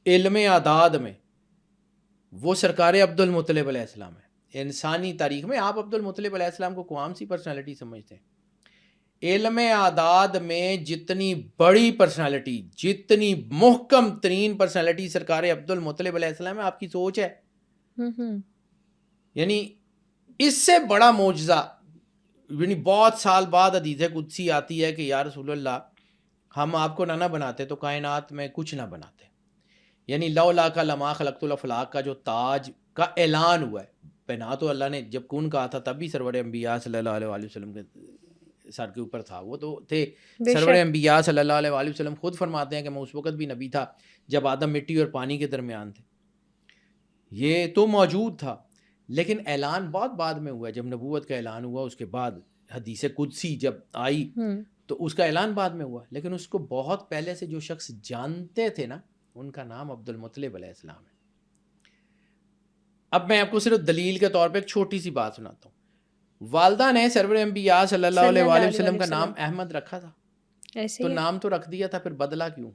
Speaker 2: علم اعداد میں، وہ سرکار عبد المطلب علیہ السلام ہے. انسانی تاریخ میں آپ عبد المطلب علیہ السلام کو کون سی پرسنالٹی سمجھتے ہیں؟ علم اعداد میں جتنی بڑی پرسنالٹی، جتنی محکم ترین پرسنالٹی سرکار عبد المطلب علیہ السلام ہے. آپ کی سوچ ہے، یعنی اس سے بڑا معجزہ، یعنی بہت سال بعد حدیث قدسی آتی ہے کہ یا رسول اللہ ہم آپ کو نہ بناتے تو کائنات میں کچھ نہ بناتے. یعنی لولا کا لما خلقت الافلاق کا جو تاج کا اعلان ہوا ہے، بنا تو اللہ نے جب کون کہا تھا تب بھی سرور انبیاء صلی اللہ علیہ وآلہ وسلم کے سر کے اوپر تھا، وہ تو تھے. سرور انبیاء صلی اللہ علیہ وآلہ وسلم خود فرماتے ہیں کہ میں اس وقت بھی نبی تھا جب آدم مٹی اور پانی کے درمیان تھے. یہ تو موجود تھا، لیکن اعلان بہت بعد میں ہوا ہے. جب نبوت کا اعلان ہوا اس کے بعد حدیث قدسی جب آئی تو اس کا اعلان بعد میں ہوا، لیکن اس کو بہت پہلے سے جو شخص جانتے تھے نا، ان کا نام عبد المطلب علیہ السلام ہے. اب میں آپ کو صرف دلیل کے طور پہ ایک چھوٹی سی بات سناتا ہوں. والدہ نے سرور انبیاء صلی اللہ علیہ وآلہ وسلم کا نام احمد رکھا تھا، تو نام تو رکھ دیا تھا، پھر بدلا کیوں؟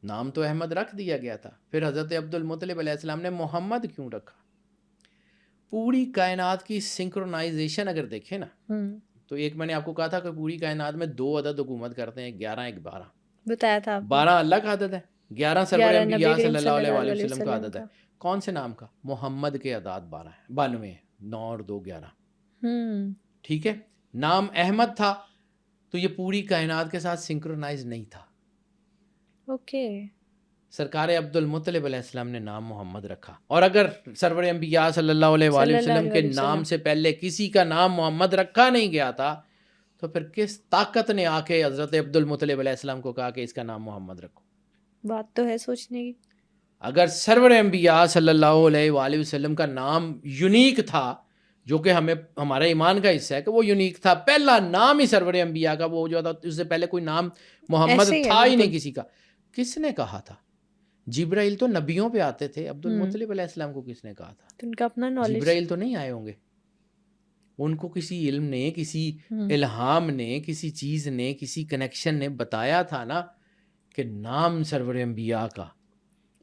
Speaker 2: نام تو احمد رکھ دیا گیا تھا، پھر حضرت عبد المطلب علیہ السلام نے محمد کیوں رکھا؟ پوری کائنات کی سنکرونائزیشن اگر دیکھیں نا، تو ایک میں نے آپ کو کہا تھا کہ پوری کائنات میں 2 عدد حکومت کرتے ہیں، 11 ایک 12
Speaker 1: بتایا تھا.
Speaker 2: 12 اللہ کا عدد ہے، 11 سرور انبیاء صلی اللہ علیہ وآلہ وسلم کا عدد ہے. کون سے نام کا؟ محمد کے اعداد 12 ہیں، 92 ہیں، 9 اور 2 11. ٹھیک ہے، نام احمد تھا تو یہ پوری کائنات کے ساتھ سنکرونائز نہیں تھا.
Speaker 1: اوکے،
Speaker 2: سرکار عبد المطلب علیہ السلام نے نام محمد رکھا. اور اگر سرور انبیاء صلی اللہ علیہ وآلہ وسلم کے نام سے پہلے کسی کا نام محمد رکھا نہیں گیا تھا، تو پھر کس طاقت نے آ کے حضرت عبد المطلب علیہ السلام کو کہا کہ اس کا نام محمد رکھو؟
Speaker 1: بات تو ہے سوچنے کی.
Speaker 2: اگر سرور انبیاء صلی اللہ علیہ وآلہ وسلم کا نام یونیک تھا، جو کہ ہمارا ایمان کا حصہ ہے کہ وہ یونیک تھا، پہلا نام ہی سرور انبیاء کا وہ جو تھا، اس سے پہلے کوئی نام محمد تھا ہی نہیں کسی کا، کس نے کہا تھا؟ جبرائیل تو نبیوں پہ آتے تھے، عبد المطلب علیہ السلام کو کس نے کہا تھا؟
Speaker 1: ان کا اپنا نالج.
Speaker 2: جبرائیل تو نہیں آئے ہوں گے، ان کو کسی علم نے، کسی الہام نے، کسی چیز نے، کسی کنیکشن نے بتایا تھا نا کہ نام سرور انبیاء کا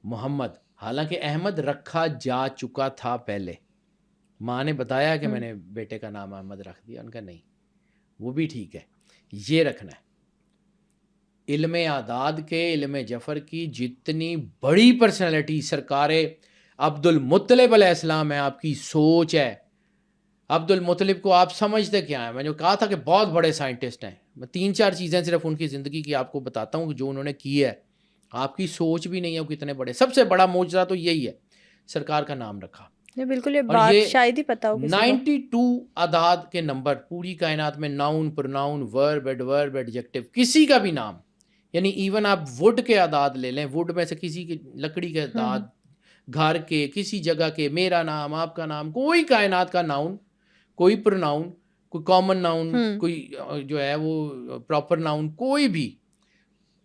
Speaker 2: محمد. حالانکہ احمد رکھا جا چکا تھا پہلے، ماں نے بتایا کہ میں نے بیٹے کا نام احمد رکھ دیا، ان کا نہیں، وہ بھی ٹھیک ہے، یہ رکھنا ہے. علم اعداد کے، علم جفر کی جتنی بڑی پرسنالٹی سرکار عبد المطلب علیہ السلام ہے. آپ کی سوچ ہے. عبد المطلب کو آپ سمجھتے کیا ہیں؟ میں نے کہا تھا کہ بہت بڑے سائنٹسٹ ہیں. میں 3-4 چیزیں صرف ان کی زندگی کی آپ کو بتاتا ہوں جو انہوں نے کی ہے. آپ کی سوچ بھی نہیں ہے وہ کتنے بڑے. سب سے بڑا معجزہ تو یہی ہے، سرکار کا نام رکھا.
Speaker 1: بالکل، یہ بات شاید ہی پتا ہو.
Speaker 2: 92 اعداد کے نمبر پوری کائنات میں، ناؤن، پروناؤن، ورب، ایڈورب، ایڈجیکٹو، کسی کا بھی نام، یعنی ایون آپ ووڈ کے اعداد لے لیں، ووڈ میں سے کسی کی لکڑی کے اعداد، گھر کے، کسی جگہ کے، میرا نام، آپ کا نام، کوئی کائنات کا ناؤن، کوئی پروناؤن، کوئی کامن ناؤن، کوئی جو ہے وہ پراپر ناؤن، کوئی بھی،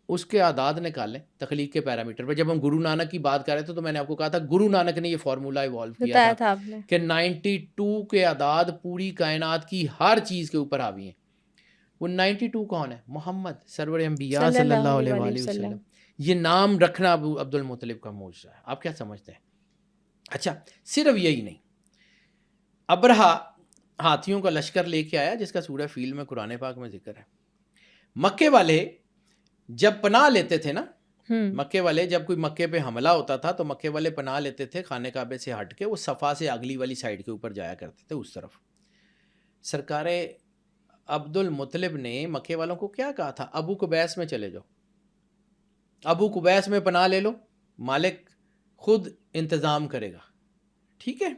Speaker 2: اس کے اعداد نکالیں تخلیق کے پیرامیٹر پہ. جب ہم گرو نانک کی بات کر رہے تھے تو میں نے آپ کو کہا تھا گرو نانک نے یہ فارمولہ ایوالو کیا تھا کہ 92 کے اعداد پوری کائنات کی ہر چیز کے اوپر حاوی ہیں. وہ 92 کون ہے؟ محمد سرور انبیاء صلی اللہ علیہ وآلہ وسلم. یہ نام رکھنا عبد المطلب کا معجزہ ہے. آپ کیا سمجھتے ہیں؟ اچھا، صرف یہی نہیں، ابرہا ہاتھیوں کا لشکر لے کے آیا جس کا سورہ فیل میں قرآن پاک میں ذکر ہے. مکے والے جب پناہ لیتے تھے نا، مکے والے جب کوئی مکے پہ حملہ ہوتا تھا تو مکے والے پناہ لیتے تھے خانہ کعبے سے ہٹ کے، وہ صفا سے اگلی والی سائڈ کے اوپر جایا کرتے تھے اس طرف. سرکار عبد المطلب نے مکے والوں کو کیا کہا تھا؟ ابو قبیس میں چلے جاؤ، ابو قبیس میں پناہ لے لو، مالک خود انتظام کرے گا. ٹھیک ہے،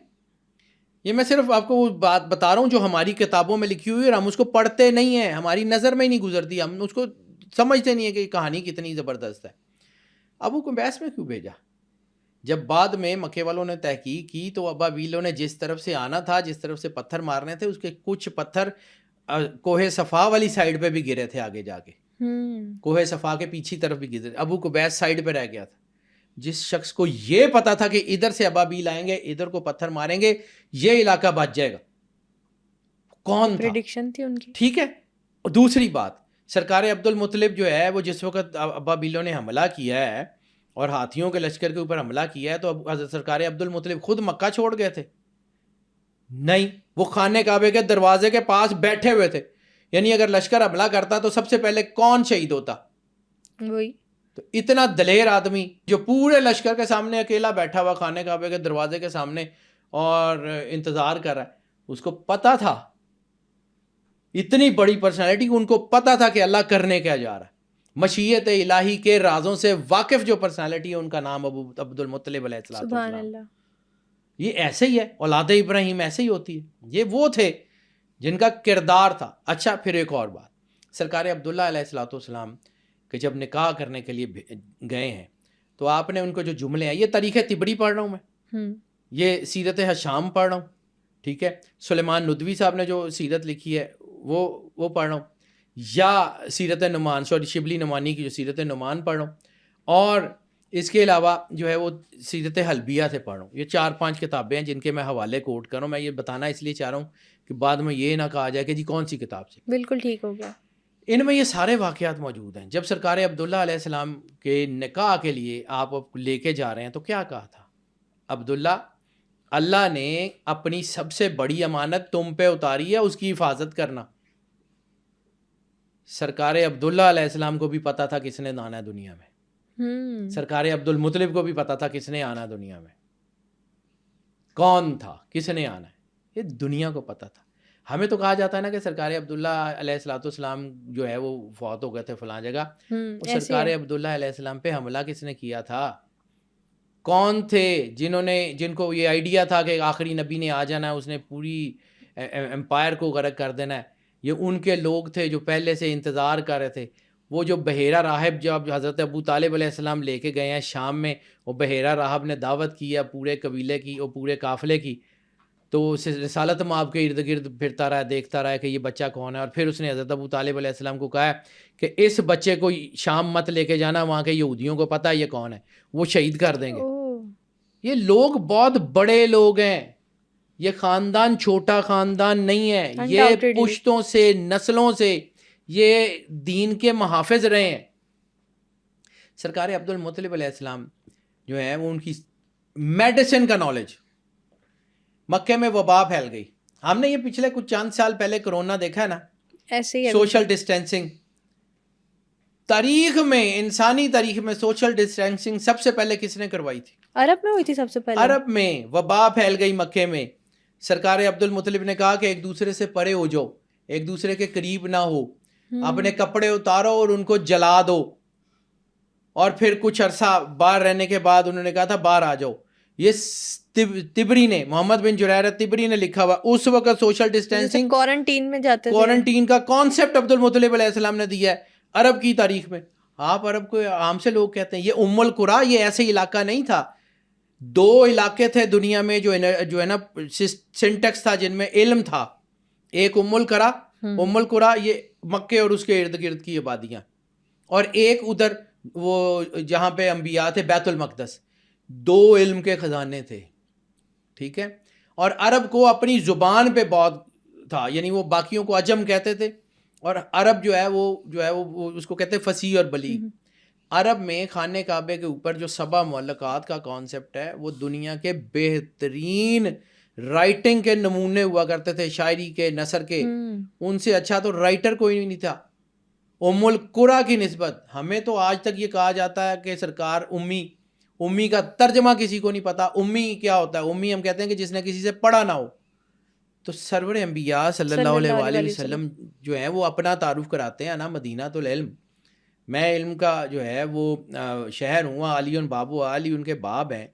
Speaker 2: یہ میں صرف آپ کو وہ بات بتا رہا ہوں جو ہماری کتابوں میں لکھی ہوئی ہے اور ہم اس کو پڑھتے نہیں ہیں، ہماری نظر میں ہی نہیں گزرتی، ہم اس کو سمجھتے نہیں ہیں کہ یہ کہانی کتنی زبردست ہے. ابو قبیس میں کیوں بھیجا؟ جب بعد میں مکے والوں نے تحقیق کی تو ابابیلوں نے جس طرف سے آنا تھا، جس طرف سے پتھر مارنے تھے، اس کے کچھ پتھر کوہ صفا والی سائڈ پہ بھی گرے تھے، آگے جا کے کوہ صفا کے پیچھے طرف بھی گرے، ابو قبیس سائڈ پہ رہ گیا تھا. جس شخص کو یہ پتا تھا کہ ادھر سے ابابیل آئیں گے، ادھر کو پتھر ماریں گے، یہ علاقہ بچ جائے گا، کون تھا؟
Speaker 1: پریڈکشن تھی ان کی.
Speaker 2: ٹھیک ہے. اور دوسری بات، سرکار عبد المطلب جو ہے وہ جس وقت ابابیلوں نے حملہ کیا ہے اور ہاتھیوں کے لشکر کے اوپر حملہ کیا ہے تو حضرت سرکار عبد المطلب خود مکہ چھوڑ گئے تھے؟ نہیں، وہ خانہ کعبے کے دروازے کے پاس بیٹھے ہوئے تھے. یعنی اگر لشکر حملہ کرتا تو سب سے پہلے کون شہید ہوتا؟
Speaker 1: وہی.
Speaker 2: تو اتنا دلیر آدمی جو پورے لشکر کے سامنے اکیلا بیٹھا ہوا خانہ کعبے کے دروازے کے سامنے اور انتظار کر رہا ہے، اس کو پتا تھا، اتنی بڑی پرسنالٹی، ان کو پتا تھا کہ اللہ کرنے کیا جا رہا ہے. مشیت الہی کے رازوں سے واقف جو پرسنالٹی ہے ان کا نام ابو عبد المطلب علیہ السلام.
Speaker 1: سبحان اللہ.
Speaker 2: یہ ایسے ہی ہے، اولاد ابراہیم ایسے ہی ہوتی ہے. یہ وہ تھے جن کا کردار تھا. اچھا، پھر ایک اور بات، سرکار عبداللہ علیہ السلام کہ جب نکاح کرنے کے لیے گئے ہیں تو آپ نے ان کو جو جملے ہیں، یہ تاریخ طبری پڑھ رہا ہوں میں، یہ سیرت حشام پڑھ رہا ہوں، ٹھیک ہے، سلیمان ندوی صاحب نے جو سیرت لکھی ہے وہ پڑھ رہا ہوں، یا سیرت نعمان، شبلی نعمانی کی جو سیرت نعمان پڑھ رہا ہوں، اور اس کے علاوہ جو ہے وہ سیرت حلبیہ سے پڑھ رہا ہوں. یہ 4-5 کتابیں ہیں جن کے میں حوالے کوٹ کر رہا ہوں. میں یہ بتانا اس لیے چاہ رہا ہوں کہ بعد میں یہ نہ کہا جائے کہ جی کون سی کتاب سے.
Speaker 1: بالکل ٹھیک ہو گیا.
Speaker 2: ان میں یہ سارے واقعات موجود ہیں. جب سرکار عبداللہ علیہ السلام کے نکاح کے لیے آپ لے کے جا رہے ہیں تو کیا کہا تھا؟ عبداللہ، اللہ نے اپنی سب سے بڑی امانت تم پہ اتاری ہے، اس کی حفاظت کرنا. سرکار عبداللہ علیہ السلام کو بھی پتا تھا کس نے آنا ہے دنیا میں، سرکار عبد المطلب کو بھی پتا تھا کس نے آنا دنیا میں، کون تھا، کس نے آنا ہے، یہ دنیا کو پتا تھا. ہمیں تو کہا جاتا ہے نا کہ سرکار عبداللہ علیہ السلام جو ہے وہ فوت ہو گئے تھے فلاں جگہ. سرکار عبداللہ علیہ السلام پہ حملہ کس نے کیا تھا؟ کون تھے جن کو یہ آئیڈیا تھا کہ آخری نبی نے آ جانا ہے، اس نے پوری امپائر کو غرق کر دینا ہے؟ یہ ان کے لوگ تھے جو پہلے سے انتظار کر رہے تھے. وہ جو بحیرہ راہب جب حضرت ابو طالب علیہ السلام لے کے گئے ہیں شام میں، وہ بحیرہ راہب نے دعوت کی ہے پورے قبیلے کی اور پورے قافلے کی، تو رسالت مآب کے ارد گرد پھرتا رہا، دیکھتا رہا کہ یہ بچہ کون ہے. اور پھر اس نے حضرت ابو طالب علیہ السلام کو کہا کہ اس بچے کو شام مت لے کے جانا، وہاں کے یہودیوں کو پتہ ہے یہ کون ہے، وہ شہید کر دیں گے. یہ لوگ بہت بڑے لوگ ہیں، یہ خاندان چھوٹا خاندان نہیں ہے، یہ پشتوں سے، نسلوں سے یہ دین کے محافظ رہے ہیں. سرکار عبد المطلب علیہ السلام جو ہے وہ ان کی میڈیسن کا نالج. مکے میں وبا پھیل گئی، ہم نے یہ پچھلے کچھ چند سال پہلے کرونا دیکھا ہے نا،
Speaker 1: ایسے ہی
Speaker 2: سوشل ڈسٹینسنگ. تاریخ میں، انسانی تاریخ میں سوشل ڈسٹینسنگ سب سے پہلے کس نے کروائی تھی؟
Speaker 1: عرب میں ہوئی تھی سب سے پہلے.
Speaker 2: عرب میں وبا پھیل گئی مکے میں. سرکار عبد المطلب نے کہا کہ ایک دوسرے سے پرے ہو جاؤ، ایک دوسرے کے قریب نہ ہو، اپنے کپڑے اتارو اور ان کو جلا دو. اور پھر کچھ عرصہ باہر رہنے کے بعد انہوں نے کہا تھا باہر آ جاؤ. یہ تبری نے، محمد بن جریر تبری نے لکھا ہوا. اس وقت سوشل ڈسٹینسنگ،
Speaker 1: کوارنٹین میں جاتے تھے،
Speaker 2: کوارنٹین کا کانسیپٹ عبد المطلب علیہ السلام نے دیا ہے عرب کی تاریخ میں. آپ عرب کو عام سے لوگ کہتے ہیں یہ القریٰ، یہ ایسے علاقہ نہیں تھا. 2 علاقے تھے دنیا میں جو ہے نا سنٹیکس تھا جن میں علم تھا. ایک القریٰ، یہ مکے اور اس کے ارد گرد کی آبادیاں، اور ایک ادھر وہ جہاں پہ انبیاء تھے بیت المقدس. 2 علم کے خزانے تھے، ٹھیک ہے. اور عرب کو اپنی زبان پہ بہت تھا، یعنی وہ باقیوں کو عجم کہتے تھے، اور عرب جو ہے وہ اس کو کہتے ہیں فصیح اور بلیغ. عرب میں خانہ کعبے کے اوپر جو 7 معلقات کا کانسیپٹ ہے، وہ دنیا کے بہترین رائٹنگ کے نمونے ہوا کرتے تھے، شاعری کے، نثر کے. ان سے اچھا تو رائٹر کوئی نہیں تھا. القریٰ کی نسبت ہمیں تو آج تک یہ کہا جاتا ہے کہ سرکار امی کا ترجمہ کسی کو نہیں پتا. امی کیا ہوتا ہے؟ امی ہم کہتے ہیں کہ جس نے کسی سے پڑھا نہ ہو. تو سرور انبیاء صلی اللہ علیہ وآلہ وسلم جو ہیں وہ اپنا تعارف کراتے ہیں نا، مدینہ العلم، میں علم کا جو ہے وہ شہر ہوں، علی بابو، علی ان کے باب ہیں.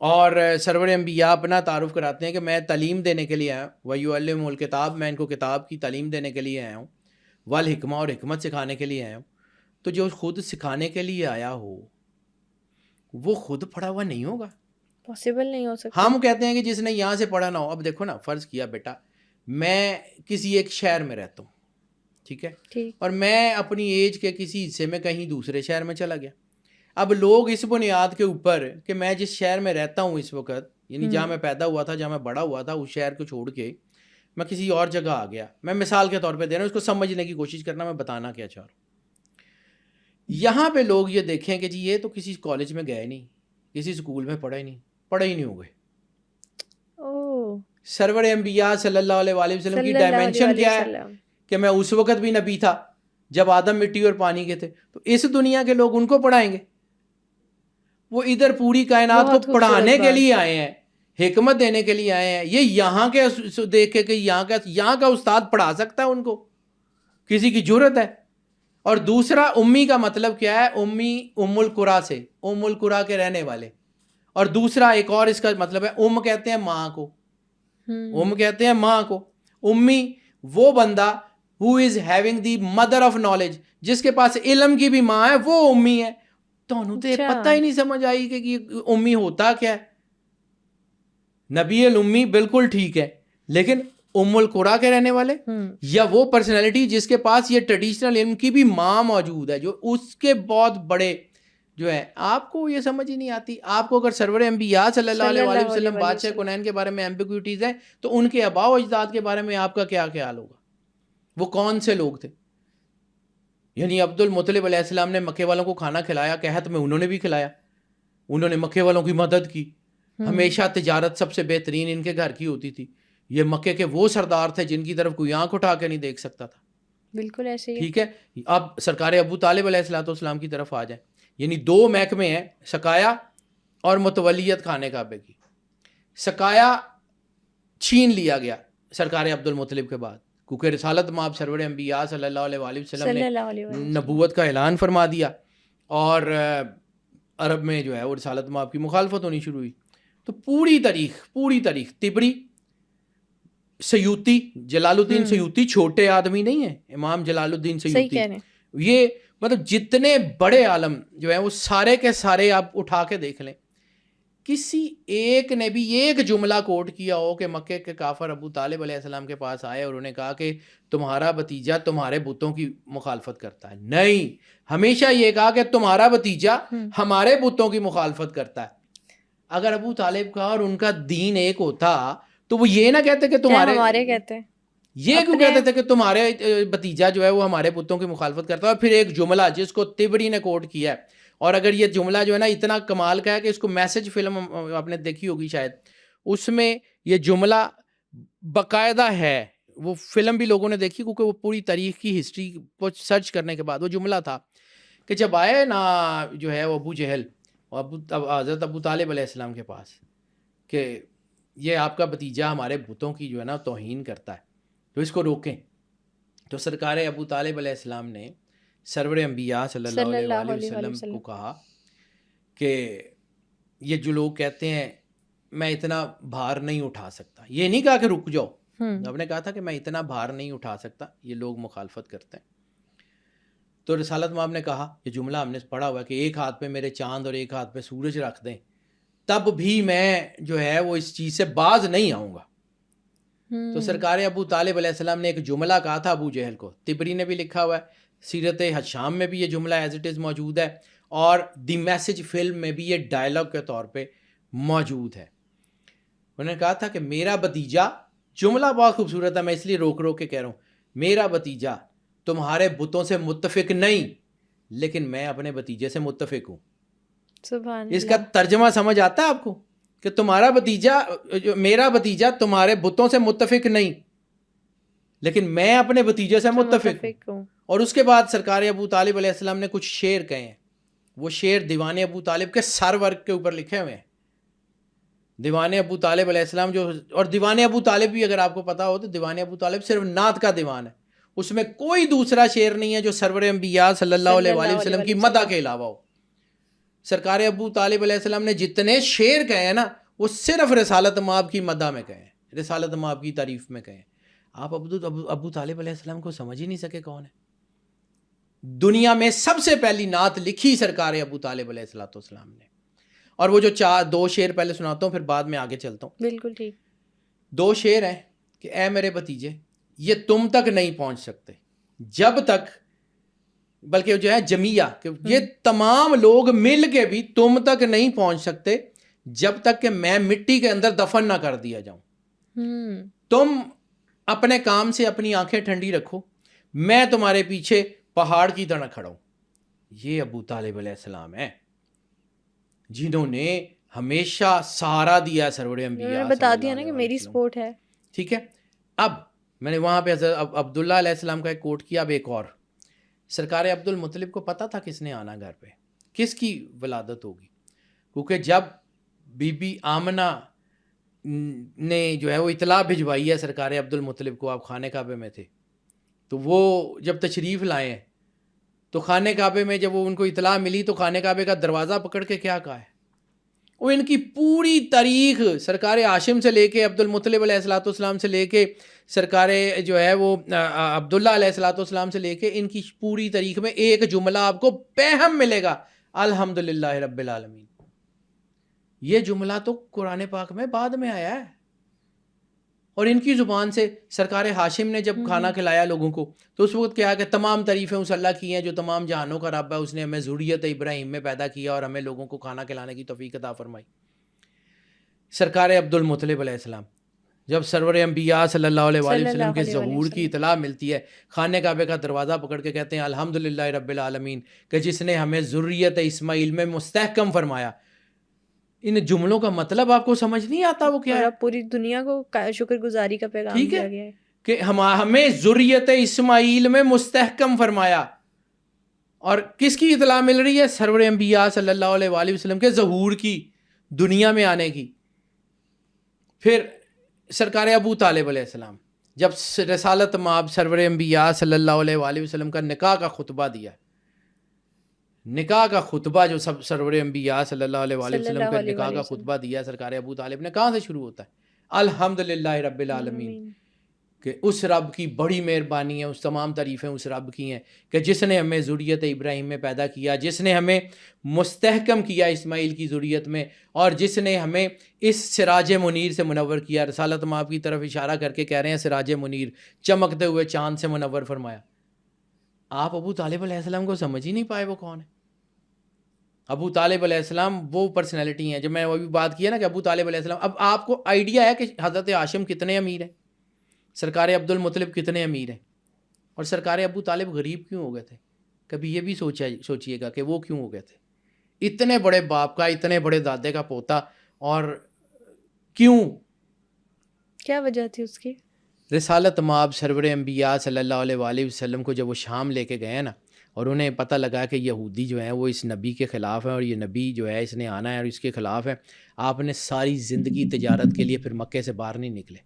Speaker 2: اور سرور انبیاء اپنا تعارف کراتے ہیں کہ میں تعلیم دینے کے لیے آیا ہوں، وَيُعَلِّمُ الْكِتَابَ، میں ان کو کتاب کی تعلیم دینے کے لیے آیا ہوں، والحکمہ، اور حکمت سکھانے کے لیے آیا ہوں. تو جو خود سکھانے کے لیے آیا ہو وہ خود پڑھا ہوا نہیں ہوگا,
Speaker 1: پاسبل نہیں ہو سکتا.
Speaker 2: ہم کہتے ہیں کہ جس نے یہاں سے پڑھا نہ ہو. اب دیکھو نا, فرض کیا بیٹا میں کسی ایک شہر میں رہتا ہوں, ٹھیک ہے, اور میں اپنی ایج کے کسی حصے میں کہیں دوسرے شہر میں چلا گیا. اب لوگ اس بنیاد کے اوپر کہ میں جس شہر میں رہتا ہوں اس وقت, یعنی جہاں میں پیدا ہوا تھا, جہاں میں بڑا ہوا تھا, اس شہر کو چھوڑ کے میں کسی اور جگہ آ گیا. میں مثال کے طور پہ دے رہا ہوں, اس کو سمجھنے کی کوشش کرنا, میں بتانا کیا چاہ رہا ہوں. یہاں پہ لوگ یہ دیکھیں کہ جی یہ تو کسی کالج میں گئے نہیں, کسی اسکول میں پڑھے ہی نہیں ہوئے. سرور انبیاء صلی اللہ علیہ وآلہ وسلم کی ڈائمنشن کیا ہے کہ میں اس وقت بھی نبی تھا جب آدم مٹی اور پانی کے تھے, تو اس دنیا کے لوگ ان کو پڑھائیں گے. وہ ادھر پوری کائنات کو پڑھانے کے لیے آئے ہیں, حکمت دینے کے لیے آئے ہیں. یہ یہاں کے دیکھ کے کہ یہاں کا استاد پڑھا سکتا ہے ان کو, کسی کی جرت ہے. اور دوسرا امی کا مطلب کیا ہے, امی ام القرا سے, ام القرا کے رہنے والے. اور دوسرا ایک اور اس کا مطلب ہے, کہتے ہیں ماں کو, کہتے ہیں ماں کو. امی وہ بندہ who is having the mother of knowledge, جس کے پاس علم کی بھی ماں ہے, وہ امی ہے. تو انہوں تو پتہ ہی نہیں سمجھ آئی کہ امی ہوتا کیا ہے. نبی الامی بالکل ٹھیک ہے, لیکن ام القرا کے رہنے والے, یا وہ پرسنالٹی جس کے پاس یہ ٹریڈیشنل علم کی بھی ماں موجود ہے, جو اس کے بہت بڑے جو ہے, آپ کو یہ سمجھ ہی نہیں آتی. آپ کو اگر سرور انبیاء صلی اللہ علیہ وسلم بادشاہ کونین کے بارے میں ایمبیگوٹیز ہیں, تو ان کے آباء و اجداد کے بارے میں آپ کا کیا خیال ہوگا؟ وہ کون سے لوگ تھے؟ یعنی عبد المطلب علیہ السلام نے مکے والوں کو کھانا کھلایا, قحط میں انہوں نے بھی کھلایا, انہوں نے مکے والوں کی مدد کی. ہمیشہ تجارت سب سے بہترین ان کے گھر کی ہوتی تھی. یہ مکے کے وہ سردار تھے جن کی طرف کوئی آنکھ اٹھا کے نہیں دیکھ سکتا تھا.
Speaker 1: بالکل ایسے ہی.
Speaker 2: ٹھیک ہے, اب سرکار ابو طالب علیہ السلام کی طرف آ جائیں. یعنی دو محکمے ہیں, سقایا اور متولیت خانے کعبے کی. سقایا چھین لیا گیا سرکار عبد المطلب کے بعد, کیونکہ رسالت مآب سرور انبیاء صلی اللہ علیہ وآلہ وسلم نے نبوت کا اعلان فرما دیا, اور عرب میں جو ہے وہ رسالت مآب کی مخالفت ہونی شروع ہوئی. تو پوری تاریخ طبری, سیوطی, جلال الدین سیوطی چھوٹے آدمی نہیں ہیں, امام جلال الدین سیوطی, یہ مطلب جتنے بڑے عالم جو ہیں وہ سارے کے سارے آپ اٹھا کے دیکھ لیں, کسی ایک نے بھی ایک جملہ کوٹ کیا ہو کہ مکے کے کافر ابو طالب علیہ السلام کے پاس آئے اور انہوں نے کہا کہ تمہارا بھتیجا تمہارے بتوں کی مخالفت کرتا ہے؟ نہیں, ہمیشہ یہ کہا کہ تمہارا بھتیجا ہمارے بتوں کی مخالفت کرتا ہے. اگر ابو طالب کا اور ان کا دین ایک ہوتا تو وہ یہ نہ کہتے کہ تمہارے کہتے ہیں, یہ کیوں کہتے تھے کہ تمہارے بھتیجا جو ہے وہ ہمارے بتوں کی مخالفت کرتا ہے؟ اور پھر ایک جملہ جس کو طبری نے کوٹ کیا ہے, اور اگر یہ جملہ جو ہے نا اتنا کمال کا ہے کہ اس کو میسج فلم آپ نے دیکھی ہوگی شاید, اس میں یہ جملہ باقاعدہ ہے, وہ فلم بھی لوگوں نے دیکھی کیونکہ وہ پوری تاریخ کی ہسٹری کو سرچ کرنے کے بعد وہ جملہ تھا کہ جب آئے نا جو ہے وہ ابو جہل اور حضرت ابو طالب علیہ السلام کے پاس کہ یہ آپ کا بھتیجا ہمارے بتوں کی جو ہے نا توہین کرتا ہے, تو اس کو روکیں. تو سرکار ابو طالب علیہ السلام نے سرور انبیاء صلی اللہ علیہ وسلم کو کہا کہ یہ جو لوگ کہتے ہیں میں اتنا بھار نہیں اٹھا سکتا, یہ نہیں کہا کہ رک جاؤ, آپ نے کہا تھا کہ میں اتنا بھار نہیں اٹھا سکتا, یہ لوگ مخالفت کرتے ہیں. تو رسالت مآب نے کہا, یہ جملہ ہم نے پڑھا ہوا ہے کہ ایک ہاتھ پہ میرے چاند اور ایک ہاتھ پہ سورج رکھ دیں تب بھی میں جو ہے وہ اس چیز سے باز نہیں آؤں گا. تو سرکار ابو طالب علیہ السلام نے ایک جملہ کہا تھا ابو جہل کو, طبری نے بھی لکھا ہوا ہے, سیرت حشام میں بھی یہ جملہ ایز اٹ از موجود ہے, اور دی میسج فلم میں بھی یہ ڈائلاگ کے طور پہ موجود ہے. انہوں نے کہا تھا کہ میرا بھتیجا, جملہ بہت خوبصورت ہے, میں اس لیے روک کے کہہ رہا ہوں, میرا بھتیجا تمہارے بتوں سے متفق نہیں لیکن میں اپنے بھتیجے سے متفق ہوں.
Speaker 1: سبحان
Speaker 2: اس کا ترجمہ سمجھ آتا ہے آپ کو کہ تمہارا بھتیجا, میرا بھتیجا تمہارے بتوں سے متفق نہیں لیکن میں اپنے بھتیجے سے متفق ہوں. اور اس کے بعد سرکار ابو طالب علیہ السلام نے کچھ شعر کہے ہیں, وہ شعر دیوان ابو طالب کے سر ورق کے اوپر لکھے ہوئے ہیں. دیوان ابو طالب علیہ السلام جو, اور دیوان ابو طالب بھی اگر آپ کو پتا ہو تو دیوان ابو طالب صرف نعت کا دیوان ہے, اس میں کوئی دوسرا شعر نہیں ہے جو سرور انبیاء صلی اللہ علیہ وآلہ وسلم کی مدح کے علاوہ ہو. سرکار ابو طالب علیہ السلام نے جتنے شعر کہے ہیں نا وہ صرف رسالت مآب کی مدح میں کہے ہیں, رسالت مآب کی تعریف میں کہے ہیں. آپ ابو طالب علیہ السلام کو سمجھ ہی نہیں سکے کون ہے. دنیا میں سب سے پہلی نعت لکھی سرکار ابو طالب علیہ السلام نے, اور وہ جو 2 شعر پہلے سناتا ہوں پھر بعد میں آگے چلتا ہوں.
Speaker 1: بالکل ٹھیک.
Speaker 2: 2 شعر ہیں کہ اے میرے بھتیجے یہ تم تک نہیں پہنچ سکتے جب تک، بلکہ جو ہے جمیہ کہ یہ تمام لوگ مل کے بھی تم تک نہیں پہنچ سکتے جب تک کہ میں مٹی کے اندر دفن نہ کر دیا جاؤں. تم اپنے کام سے اپنی آنکھیں ٹھنڈی رکھو، میں تمہارے پیچھے پہاڑ کی طرح کھڑا ہوں. یہ ابو طالب علیہ السلام ہیں جنہوں نے ہمیشہ سہارا دیا سرور انبیاء.
Speaker 1: بتا دیا نا کہ میری سپورٹ ہے.
Speaker 2: ٹھیک ہے. اب میں نے وہاں پہ عبداللہ علیہ السلام کا ایک کوٹ کیا. اب ایک اور، سرکار عبد المطلب کو پتا تھا کس نے آنا گھر پہ، کس کی ولادت ہوگی، کیونکہ جب بی بی آمنہ نے جو ہے وہ اطلاع بھجوائی ہے سرکار عبد المطلب کو، آپ خانہ کعبے میں تھے، تو وہ جب تشریف لائے ہیں تو خانہ کعبے میں جب وہ ان کو اطلاع ملی تو خانہ کعبے کا دروازہ پکڑ کے کیا کہا ہے، وہ ان کی پوری تاریخ سرکار ہاشم سے لے کے عبد المطلب علیہ الصلوۃ والسلام سے لے کے سرکار جو ہے وہ عبداللہ علیہ الصلوۃ والسلام سے لے کے ان کی پوری تاریخ میں ایک جملہ آپ کو پہم ملے گا، الحمدللہ رب العالمین. یہ جملہ تو قرآن پاک میں بعد میں آیا ہے، اور ان کی زبان سے سرکار ہاشم نے جب کھانا کھلایا لوگوں کو تو اس وقت کیا کہ تمام تعریفیں اس اللہ کی ہیں جو تمام جہانوں کا رب ہے، اس نے ہمیں ذریت ابراہیم میں پیدا کیا اور ہمیں لوگوں کو کھانا کھلانے کی توفیق عطا فرمائی. سرکار عبد المطلب علیہ السلام جب سرور انبیاء صلی اللہ علیہ وآلہ وسلم کے ظہور کی اطلاع ملتی ہے، خانہ کعبے کا دروازہ پکڑ کے کہتے ہیں الحمدللہ رب العالمین کہ جس نے ہمیں ذریت اسماعیل میں مستحکم فرمایا. ان جملوں کا مطلب آپ کو سمجھ نہیں آتا وہ کیا ہے؟
Speaker 1: پوری دنیا کو شکر گزاری کا پیغام دیا گیا ہے
Speaker 2: کہ ہمیں ذریت اسماعیل میں مستحکم فرمایا. اور کس کی اطلاع مل رہی ہے؟ سرور انبیاء صلی اللہ علیہ وآلہ وسلم کے ظہور کی، دنیا میں آنے کی. پھر سرکار ابو طالب علیہ السلام جب رسالت مآب سرور انبیاء صلی اللہ علیہ وآلہ وسلم کا نکاح کا خطبہ دیا، نکاح کا خطبہ جو سرور انبیاء صلی اللہ علیہ وآلہ وسلم کا نکاح کا خطبہ دیا سرکار ابو طالب نے، کہاں سے شروع ہوتا ہے؟ الحمدللہ رب العالمین، کہ اس رب کی بڑی مہربانی ہے، اس تمام تعریفیں اس رب کی ہیں کہ جس نے ہمیں ذریت ابراہیم میں پیدا کیا، جس نے ہمیں مستحکم کیا اسماعیل کی ذریت میں، اور جس نے ہمیں اس سراج منیر سے منور کیا. رسالت مآب کی طرف اشارہ کر کے کہہ رہے ہیں سراج منیر، چمکتے ہوئے چاند سے منور فرمایا. آپ ابو طالب علیہ السلام کو سمجھ ہی نہیں پائے وہ کون ہے. ابو طالب علیہ السلام وہ پرسنالٹی ہیں، جب میں وہ بھی بات کیا نا کہ ابو طالب علیہ السلام، اب آپ کو آئیڈیا ہے کہ حضرت ہاشم کتنے امیر ہیں، سرکار عبد المطلب کتنے امیر ہیں، اور سرکار ابو طالب غریب کیوں ہو گئے تھے؟ کبھی یہ بھی سوچئے گا کہ وہ کیوں ہو گئے تھے؟ اتنے بڑے باپ کا، اتنے بڑے دادے کا پوتا، اور کیوں؟ کیا
Speaker 1: وجہ تھی اس کی؟
Speaker 2: رسالت مآب سرور انبیاء صلی اللہ علیہ وآلہ وسلم کو جب وہ شام لے کے گئے نا، اور انہیں پتہ لگا کہ یہودی جو ہیں وہ اس نبی کے خلاف ہیں، اور یہ نبی جو ہے اس نے آنا ہے اور اس کے خلاف ہے، آپ نے ساری زندگی تجارت کے لیے پھر مکے سے باہر نہیں نکلے.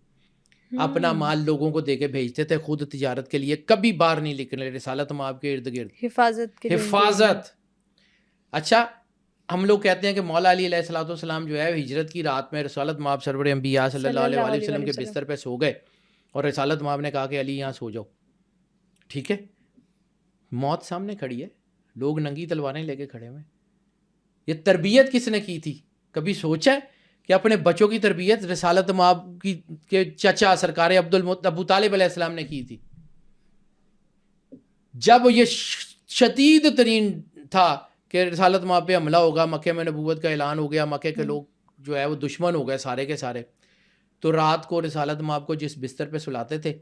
Speaker 2: اپنا مال لوگوں کو دے کے بھیجتے تھے، خود تجارت کے لیے کبھی باہر نہیں نکلے. رسالت مآب کے ارد گرد حفاظت. اچھا، ہم لوگ کہتے ہیں کہ مولا علی علیہ الصلوۃ والسلام جو ہے ہجرت کی رات میں رسالت مآب سرور انبیاء صلی اللہ علیہ وآلہ وسلم کے بستر پہ سو گئے، اور رسالت مآب نے کہا کہ علی یہاں سو جاؤ. ٹھیک ہے، موت سامنے کھڑی ہے، لوگ ننگی تلواریں لے کے کھڑے ہوئے. یہ تربیت کس نے کی تھی؟ کبھی سوچا ہے کہ اپنے بچوں کی تربیت رسالت مآب کی کے چچا سرکار ابو طالب علیہ السلام نے کی تھی؟ جب یہ شدید ترین تھا کہ رسالت مآب پہ حملہ ہوگا، مکے میں نبوت کا اعلان ہو گیا، مکے کے لوگ جو ہے وہ دشمن ہو گئے سارے کے سارے، تو رات کو رسالت مآب کو جس بستر پہ سلاتے تھے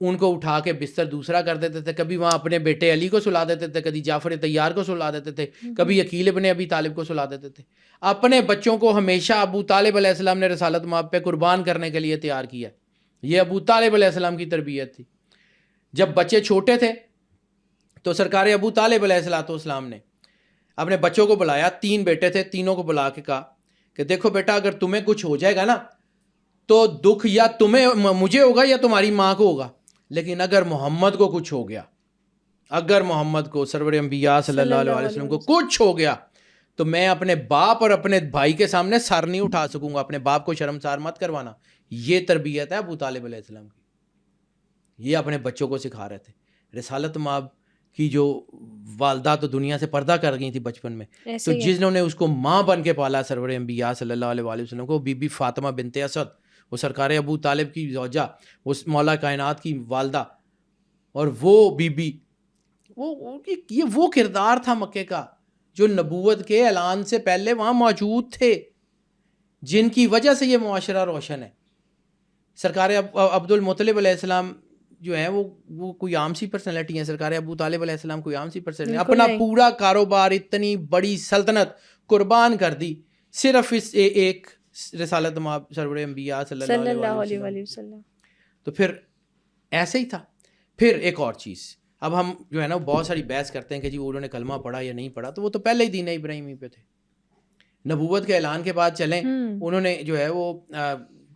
Speaker 2: ان کو اٹھا کے بستر دوسرا کر دیتے تھے. کبھی وہاں اپنے بیٹے علی کو سلا دیتے تھے، کبھی جعفر طیار کو سلا دیتے تھے، کبھی عقیل ابن ابی طالب کو سلا دیتے تھے. اپنے بچوں کو ہمیشہ ابو طالب علیہ السلام نے رسالت مآب پہ قربان کرنے کے لیے تیار کیا. یہ ابو طالب علیہ السلام کی تربیت تھی. جب بچے چھوٹے تھے تو سرکار ابو طالب علیہ السلام نے اپنے بچوں کو بلایا. 3 بیٹے تھے، تینوں کو بلا کے کہا کہ دیکھو بیٹا، اگر تمہیں کچھ ہو جائے گا نا تو دکھ یا مجھے ہوگا یا تمہاری ماں کو ہوگا، لیکن اگر محمد کو کچھ ہو گیا، اگر محمد کو سرور انبیاء صلی اللہ علیہ وسلم کو کچھ ہو گیا تو میں اپنے باپ اور اپنے بھائی کے سامنے سر نہیں اٹھا سکوں گا. اپنے باپ کو شرمسار مت کروانا. یہ تربیت ہے ابو طالب علیہ السلام کی. یہ اپنے بچوں کو سکھا رہے تھے. رسالت مآب کی جو والدہ تو دنیا سے پردہ کر گئی تھی بچپن میں، تو جنہوں نے اس کو ماں بن کے پالا سرور انبیاء صلی اللہ علیہ وآلہ وسلم کو، بی بی فاطمہ بنت اسد، وہ سرکار ابو طالب کی زوجہ، وہ مولا کائنات کی والدہ، اور وہ بی بی، یہ وہ کردار تھا مکے کا جو نبوت کے اعلان سے پہلے وہاں موجود تھے، جن کی وجہ سے یہ معاشرہ روشن ہے۔ سرکار عبد المطلب علیہ السلام جو ہیں وہ کوئی عام سی پرسنالٹی ہیں، سرکار ابو طالب علیہ السلام کوئی عام سی پرسنالٹی، اپنا پورا کاروبار، اتنی بڑی سلطنت قربان کر دی صرف اس ایک رسالت مآب سرور انبیاء صلی اللہ علیہ وسلم۔ تو پھر ایسے ہی تھا۔ پھر ایک اور چیز، اب ہم جو ہے نا بہت ساری بحث کرتے ہیں کہ جی انہوں نے کلمہ پڑھا یا نہیں پڑھا، تو وہ تو پہلے ہی دین ابراہیمی پہ تھے، نبوت کے اعلان کے بعد چلیں، انہوں نے جو ہے وہ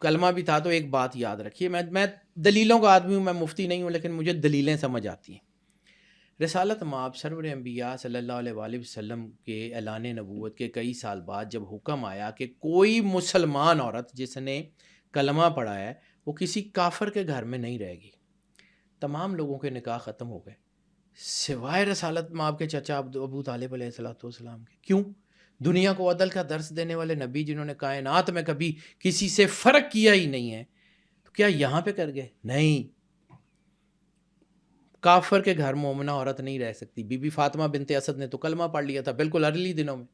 Speaker 2: کلمہ بھی تھا۔ تو ایک بات یاد رکھیے، میں دلیلوں کا آدمی ہوں، میں مفتی نہیں ہوں، لیکن مجھے دلیلیں سمجھ آتی ہیں۔ رسالت مآب سرور انبیاء صلی اللہ علیہ وآلہ وسلم کے اعلان نبوت کے کئی سال بعد جب حکم آیا کہ کوئی مسلمان عورت جس نے کلمہ پڑھا ہے وہ کسی کافر کے گھر میں نہیں رہے گی، تمام لوگوں کے نکاح ختم ہو گئے سوائے رسالت مآب کے چچا ابو طالب علیہ السلام کے۔ کیوں؟ دنیا کو عدل کا درس دینے والے نبی، جنہوں نے کائنات میں کبھی کسی سے فرق کیا ہی نہیں ہے، تو کیا یہاں پہ کر گئے؟ نہیں، کافر کے گھر مومنہ عورت نہیں رہ سکتی۔ بی بی فاطمہ بنت اسد نے تو کلمہ پڑھ لیا تھا بالکل ارلی دنوں میں،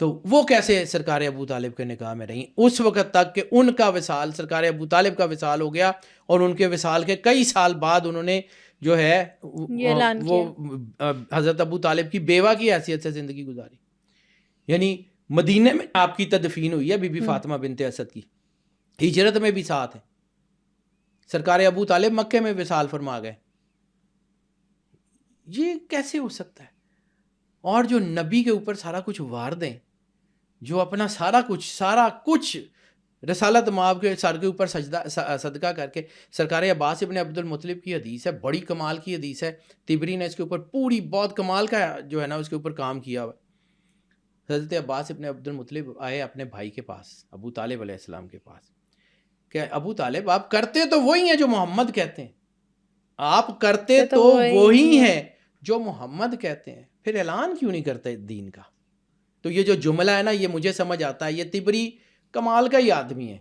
Speaker 2: تو وہ کیسے سرکار ابو طالب کے نکاح میں رہیں اس وقت تک کہ ان کا وصال، سرکار ابو طالب کا وصال ہو گیا، اور ان کے وصال کے کئی سال بعد انہوں نے جو ہے وہ حضرت ابو طالب کی بیوہ کی حیثیت سے زندگی گزاری۔ یعنی مدینے میں آپ کی تدفین ہوئی ہے بی بی فاطمہ بنت اسد کی، ہجرت میں بھی ساتھ ہے، سرکار ابو طالب مکے میں وصال فرما گئے۔ یہ کیسے ہو سکتا ہے؟ اور جو نبی کے اوپر سارا کچھ وار دیں، جو اپنا سارا کچھ رسالت مآب کے سر کے اوپر صدقہ کر کے، سرکار عباس ابن عبد المطلب کی حدیث ہے، بڑی کمال کی حدیث ہے، طبری نے اس کے اوپر پوری بہت کمال کا جو ہے نا اس کے اوپر کام کیا ہوا۔ حضرت عباس ابن عبد المطلب آئے اپنے بھائی کے پاس، ابو طالب علیہ السلام کے پاس، کہ ابو طالب آپ کرتے تو وہی ہیں جو محمد کہتے ہیں، آپ کرتے تو وہی ہیں جو محمد کہتے ہیں، پھر اعلان کیوں نہیں کرتے دین کا؟ تو یہ جو جملہ ہے نا، یہ مجھے سمجھ آتا ہے، یہ طبری کمال کا ہی آدمی ہے،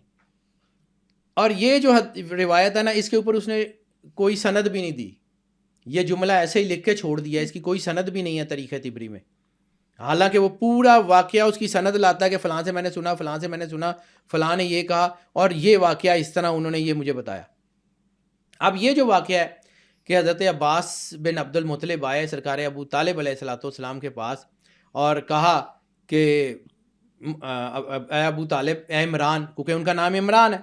Speaker 2: اور یہ جو روایت ہے نا اس کے اوپر اس نے کوئی سند بھی نہیں دی، یہ جملہ ایسے ہی لکھ کے چھوڑ دیا، اس کی کوئی سند بھی نہیں ہے تاریخ طبری میں، حالانکہ وہ پورا واقعہ اس کی سند لاتا ہے کہ فلاں سے میں نے سنا، فلاں سے میں نے سنا، فلاں نے یہ کہا، اور یہ واقعہ اس طرح انہوں نے یہ مجھے بتایا۔ اب یہ جو واقعہ ہے کہ حضرت عباس بن عبد المطلب آئے سرکار ابو طالب علیہ السلام کے پاس اور کہا کہ اے ابو طالب، اے عمران، کیونکہ ان کا نام عمران ہے،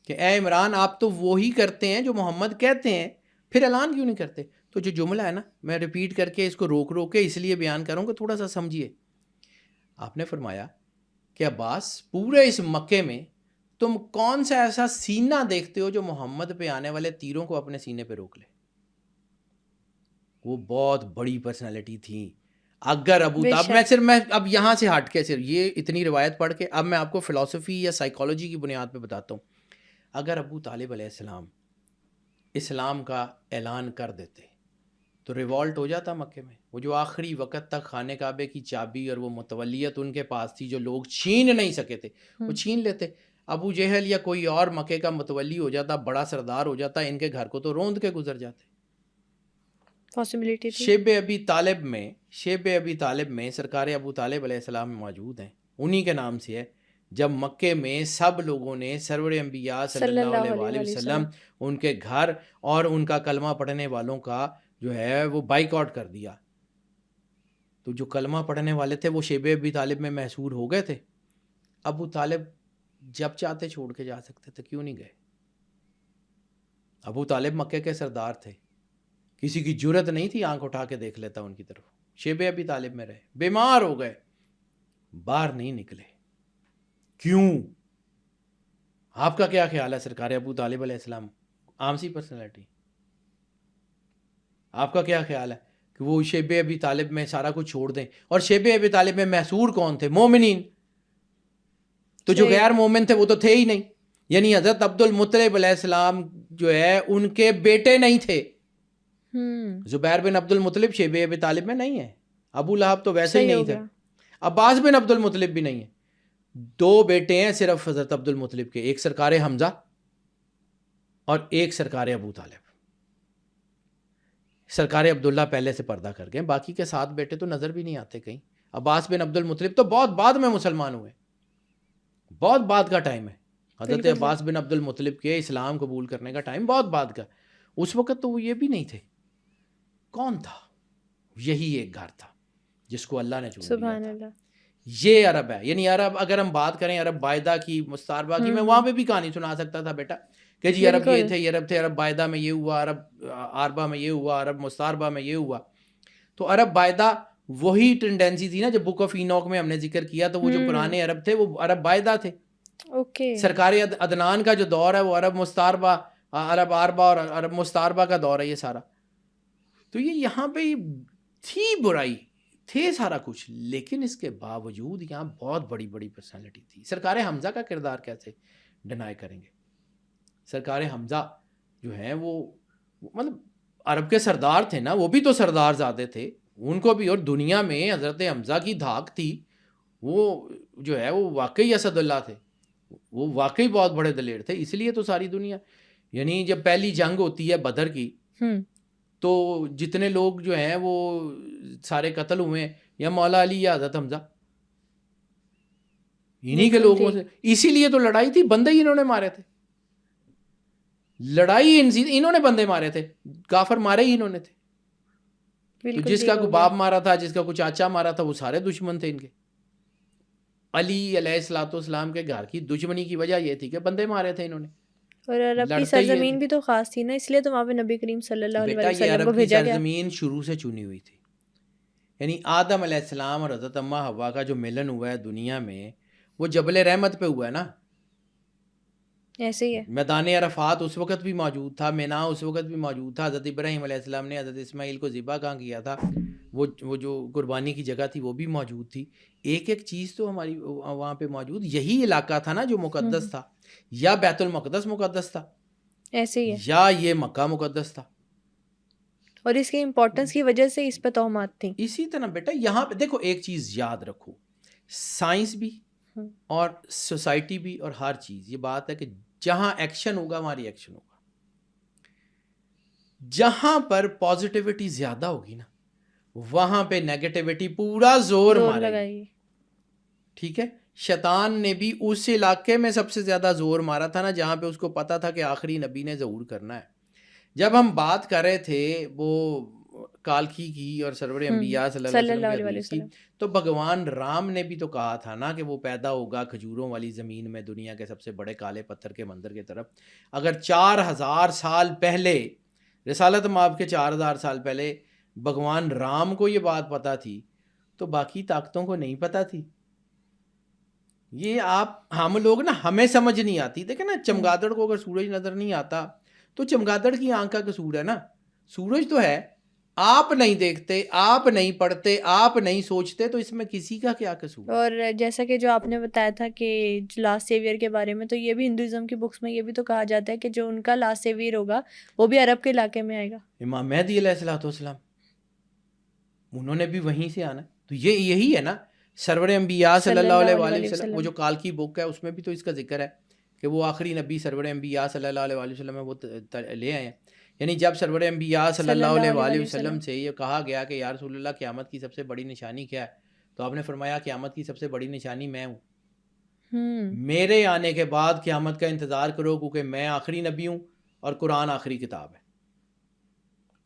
Speaker 2: کہ اے عمران آپ تو وہی کرتے ہیں جو محمد کہتے ہیں، پھر اعلان کیوں نہیں کرتے؟ تو جو جملہ ہے نا، میں ریپیٹ کر کے اس کو روک کے اس لیے بیان کروں کہ تھوڑا سا سمجھیے۔ آپ نے فرمایا کہ عباس، پورے اس مکے میں تم کون سا ایسا سینہ دیکھتے ہو جو محمد پہ آنے والے تیروں کو اپنے سینے پہ روک لے؟ وہ بہت بڑی پرسنالٹی تھی۔ اگر میں اب یہاں سے ہٹ کے صرف یہ اتنی روایت پڑھ کے اب میں آپ کو فلسفی یا سائیکالوجی کی بنیاد پہ بتاتا ہوں۔ اگر ابو طالب علیہ السلام اسلام کا اعلان کر دیتے تو ریوالٹ ہو جاتا مکے میں، وہ جو آخری وقت تک خانہ کعبے کی چابی اور وہ متولیت ان کے پاس تھی جو لوگ چھین نہیں سکے تھے، وہ چھین لیتے۔ ابو جہل یا کوئی اور مکے کا متولی ہو جاتا، بڑا سردار ہو جاتا، ان کے گھر کو تو روند کے گزر جاتے۔ شیب ابی طالب میں سرکار ابو طالب علیہ السلام موجود ہیں، انہی کے نام سے ہے۔ جب مکے میں سب لوگوں نے سرور انبیاء صلی اللہ علیہ وآلہ وسلم، ان کے گھر اور ان کا کلمہ پڑھنے والوں کا جو ہے وہ بائیکاٹ کر دیا، تو جو کلمہ پڑھنے والے تھے وہ شیب ابی طالب میں محصور ہو گئے تھے۔ ابو طالب جب چاہتے چھوڑ کے جا سکتے تھے، کیوں نہیں گئے؟ ابو طالب مکے کے سردار تھے، کسی کی جرت نہیں تھی آنکھ اٹھا کے دیکھ لیتا ان کی طرف۔ شیب ابی طالب میں رہے، بیمار ہو گئے، باہر نہیں نکلے۔ کیوں؟ آپ کا کیا خیال ہے؟ سرکار ابو طالب علیہ السلام عام سی پرسنالٹی، آپ کا کیا خیال ہے کہ وہ شیب ابی طالب میں سارا کچھ چھوڑ دیں؟ اور شیب ابی طالب میں محصور کون تھے؟ مومنین۔ تو جو غیر مومن تھے وہ تو تھے ہی نہیں، یعنی حضرت عبد المطلب علیہ السلام جو ہے ان کے بیٹے نہیں تھے، زبیر بن عبد المطلب شیبہ ابی طالب میں نہیں ہے، ابو لہب تو ویسے ہی
Speaker 1: صحیح
Speaker 2: نہیں
Speaker 1: ہو
Speaker 2: تھے،
Speaker 1: گیا.
Speaker 2: عباس بن عبد المطلب بھی نہیں ہے. 2 بیٹے ہیں صرف حضرت عبد المطلب کے، ایک سرکار حمزہ اور ایک سرکار ابو طالب. سرکار عبداللہ پہلے سے پردہ کر گئے، باقی کے 7 بیٹے تو نظر بھی نہیں آتے کہیں. عباس بن عبد المطلب تو بہت بعد میں مسلمان ہوئے، بہت بعد کا ٹائم ہے. حضرت
Speaker 1: بالکل
Speaker 2: عباس بن عبد المطلب کے اسلام قبول کرنے کا ٹائم بہت بعد کا. اس وقت تو وہ یہ بھی نہیں تھے. کون تھا؟ یہی ایک گھر تھا جس کو اللہ نے چن لیا
Speaker 1: سبحان
Speaker 2: تھا.
Speaker 1: اللہ.
Speaker 2: یہ عرب ہے. یعنی عرب اگر ہم بات کریں عرب بائدہ کی، مستعربہ کی، میں وہاں پہ بھی کہانی سنا سکتا تھا بیٹا کہ جی عرب یہ تھے، یہ عرب تھے، عرب بائدہ میں یہ ہوا، عرب عربہ میں یہ ہوا، عرب مستعربہ میں یہ ہوا. تو عرب بائدہ وہی ٹینڈنسی تھی نا جب بک آف اینوک میں ہم نے ذکر کیا، تو وہ جو پرانے عرب تھے وہ عرب بائدہ تھے.
Speaker 1: اوکے.
Speaker 2: سرکار عدنان کا جو دور ہے وہ عرب مستعربہ، عرب عربہ اور عرب مستعربہ کا دور ہے یہ سارا. تو یہ یہاں پہ تھی برائی، تھے سارا کچھ، لیکن اس کے باوجود یہاں بہت بڑی بڑی پرسنالٹی تھی. سرکار حمزہ کا کردار کیسے ڈینائی کریں گے؟ سرکار حمزہ جو ہیں وہ مطلب عرب کے سردار تھے نا، وہ بھی تو سردار زادے تھے، ان کو بھی. اور دنیا میں حضرت حمزہ کی دھاک تھی، وہ جو ہے وہ واقعی اسد اللہ تھے، وہ واقعی بہت بڑے دلیر تھے. اس لیے تو ساری دنیا، یعنی جب پہلی جنگ ہوتی ہے بدر کی، تو جتنے لوگ جو ہیں وہ سارے قتل ہوئے یا مولا علی یا حضرت حمزہ، انہی کے لوگوں سے. اسی لیے تو لڑائی تھی، بندے ہی انہوں نے مارے تھے. لڑائی انہوں نے بندے مارے تھے، کافر مارے ہی انہوں نے تھے. تو جس کا کوئی باپ مارا تھا، جس کا کوئی چاچا مارا تھا، وہ سارے دشمن تھے ان کے. علی علیہ الصلوۃ والسلام کے گھر کی دشمنی کی وجہ یہ تھی کہ بندے مارے تھے انہوں نے.
Speaker 1: اور عرب کی سرزمین بھی تو خاص تھی نا، اس لیے تو وہاں پہ نبی کریم صلی اللہ علیہ وسلم کو بھیجا گیا.
Speaker 2: سرزمین شروع سے چنی ہوئی تھی. یعنی آدم علیہ السلام اور حضرت اماں حوا کا جو ملن ہوا ہے دنیا میں، وہ جبل رحمت پہ ہوا ہے نا.
Speaker 1: ایسے ہی ہے.
Speaker 2: میدان عرفات اس وقت بھی موجود تھا، مینا اس وقت بھی موجود تھا. حضرت ابراہیم علیہ السلام نے حضرت اسماعیل کو ذبح کہاں کیا تھا، وہ جو قربانی کی جگہ تھی وہ بھی موجود تھی. ایک ایک چیز تو ہماری وہاں پہ موجود. یہی علاقہ تھا نا جو مقدس تھا، یا بیت المقدس مقدس تھا،
Speaker 1: ایسے ہی ہے،
Speaker 2: یا یہ مکہ مقدس تھا. اور
Speaker 1: اس کی امپورٹنس کی وجہ سے اس پہ تہمات تھیں.
Speaker 2: اسی طرح بیٹا یہاں پہ دیکھو ایک چیز یاد رکھو، سائنس بھی اور سوسائٹی بھی اور ہر چیز، یہ بات ہے کہ جہاں ایکشن ہوگا وہاں ری ایکشن ہوگا. جہاں پر پازیٹیوٹی زیادہ ہوگی نا وہاں پہ نیگیٹیوٹی پورا زور مارے گی. ٹھیک ہے. شیطان نے بھی اس علاقے میں سب سے زیادہ زور مارا تھا نا جہاں پہ اس کو پتا تھا کہ آخری نبی نے ظہور کرنا ہے. جب ہم بات کر رہے تھے وہ کالکی کی اور سرور انبیاء صلی اللہ علیہ وسلم کی، تو بھگوان رام نے بھی تو کہا تھا نا کہ وہ پیدا ہوگا کھجوروں والی زمین میں، دنیا کے سب سے بڑے کالے پتھر کے مندر کی طرف. اگر 4000 سال پہلے، رسالت مآب کے 4000 سال پہلے بھگوان رام کو یہ بات پتا تھی تو باقی طاقتوں کو نہیں پتا تھی. یہ ہم لوگ نا ہمیں سمجھ نہیں آتی. دیکھیں نا چمگادڑ کو اگر سورج نظر نہیں آتا تو چمگادڑ کی آنکھ کا قصور ہے نا. سورج تو ہے، آپ نہیں دیکھتے، آپ نہیں پڑھتے، آپ نہیں سوچتے، تو اس میں کسی کا کیا قصور؟ اور
Speaker 1: جیسا کہ جو آپ نے بتایا تھا کہ لاسٹ سیویئر کے بارے میں، تو یہ بھی ہندوازم کی بکس میں یہ بھی تو کہا جاتا ہے کہ جو ان کا لاسٹ سیویئر ہوگا وہ بھی عرب کے علاقے میں آئے گا،
Speaker 2: امام مہدی علیہ الصلوۃ والسلام. انہوں نے بھی وہیں سے آنا. تو یہی ہے نا سرور انبیاء صلی اللہ علیہ وآلہ وسلم. وہ جو کال کی بک ہے اس میں بھی تو اس کا ذکر ہے کہ وہ آخری نبی سرور انبیاء صلی اللہ علیہ وآلہ وسلم وہ لے آئے ہیں. یعنی جب سرور انبیاء صلی اللہ علیہ وآلہ وسلم سے یہ کہا گیا کہ یا رسول اللہ قیامت کی سب سے بڑی نشانی کیا ہے، تو آپ نے فرمایا قیامت کی سب سے بڑی نشانی میں ہوں. میرے آنے کے بعد قیامت کا انتظار کرو کیونکہ میں آخری نبی ہوں اور قرآن آخری کتاب ہے.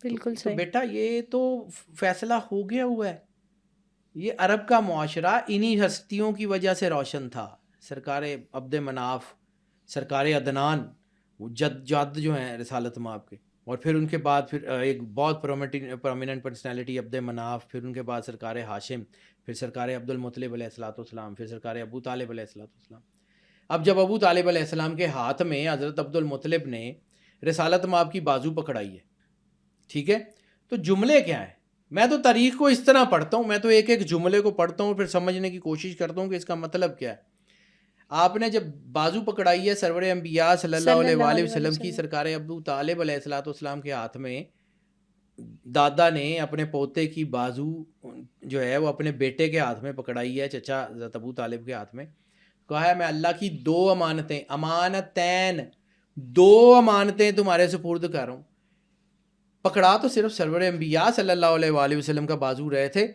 Speaker 1: بالکل
Speaker 2: تو بیٹا یہ تو فیصلہ ہو گیا ہوا ہے. یہ عرب کا معاشرہ انہی ہستیوں کی وجہ سے روشن تھا. سرکار عبد مناف، سرکار عدنان، وہ جد جو ہیں رسالت مآب کے، اور پھر ان کے بعد پھر ایک بہت پرومیننٹ پرسنالٹی عبد مناف، پھر ان کے بعد سرکار ہاشم، پھر سرکار عبد المطلب علیہ الصلوۃ والسلام، پھر سرکار ابو طالب علیہ الصلوۃ والسلام. اب جب ابو طالب علیہ السلام کے ہاتھ میں حضرت عبد المطلب نے رسالت مآب کی بازو پکڑائی ہے، ٹھیک ہے، تو جملے کیا ہیں؟ میں تو تاریخ کو اس طرح پڑھتا ہوں، میں تو ایک ایک جملے کو پڑھتا ہوں پھر سمجھنے کی کوشش کرتا ہوں کہ اس کا مطلب کیا ہے. آپ نے جب بازو پکڑائی ہے سرور انبیاء صلی اللہ علیہ وآلہ وسلم کی، سرکار ابو طالب علیہ الصلوۃ والسلام کے ہاتھ میں، دادا نے اپنے پوتے کی بازو جو ہے وہ اپنے بیٹے کے ہاتھ میں پکڑائی ہے، چچا حضرت ابو طالب کے ہاتھ میں، کہا ہے میں اللہ کی 2 امانتیں، امانتین، 2 امانتیں تمہارے سپرد کر رہا ہوں. پکڑا تو صرف سرور انبیاء صلی اللہ علیہ وآلہ وسلم کا بازو رہے تھے،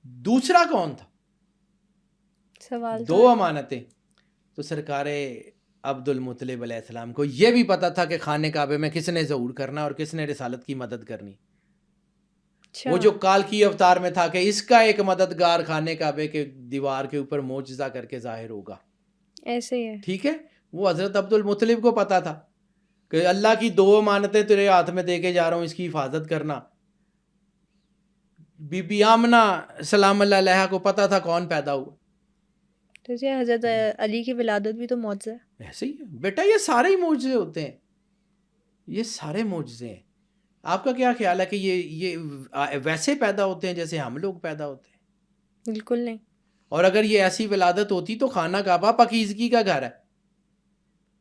Speaker 2: دوسرا کون تھا؟
Speaker 1: سوال
Speaker 2: 2 امانتیں. تو سرکار عبد المطلب علیہ السلام کو یہ بھی پتا تھا کہ خانے کعبے میں کس نے ظہور کرنا اور کس نے رسالت کی مدد کرنی. وہ جو کال کی اوتار میں تھا کہ اس کا ایک مددگار خانے کعبے کے دیوار کے اوپر معجزہ کر کے ظاہر ہوگا.
Speaker 1: ایسے ہی ہے.
Speaker 2: ٹھیک ہے، وہ حضرت عبد المطلب کو پتا تھا کہ اللہ کی 2 امانتیں تیرے ہاتھ میں دے کے جا رہا ہوں، اس کی حفاظت کرنا. بی بی آمنہ سلام اللہ علیہا کو پتا تھا کون پیدا ہوا.
Speaker 1: تو حضرت علی کی ولادت بھی تو معجزہ ہے.
Speaker 2: ایسے ہی بیٹا، یہ سارے ہی معجزے ہوتے ہیں، یہ سارے معجزے ہیں. آپ کا کیا خیال ہے کہ یہ ویسے پیدا ہوتے ہیں جیسے ہم لوگ پیدا ہوتے ہیں؟
Speaker 1: بالکل نہیں.
Speaker 2: اور اگر یہ ایسی ولادت ہوتی تو خانہ کعبہ پاکیزگی کا گھر ہے.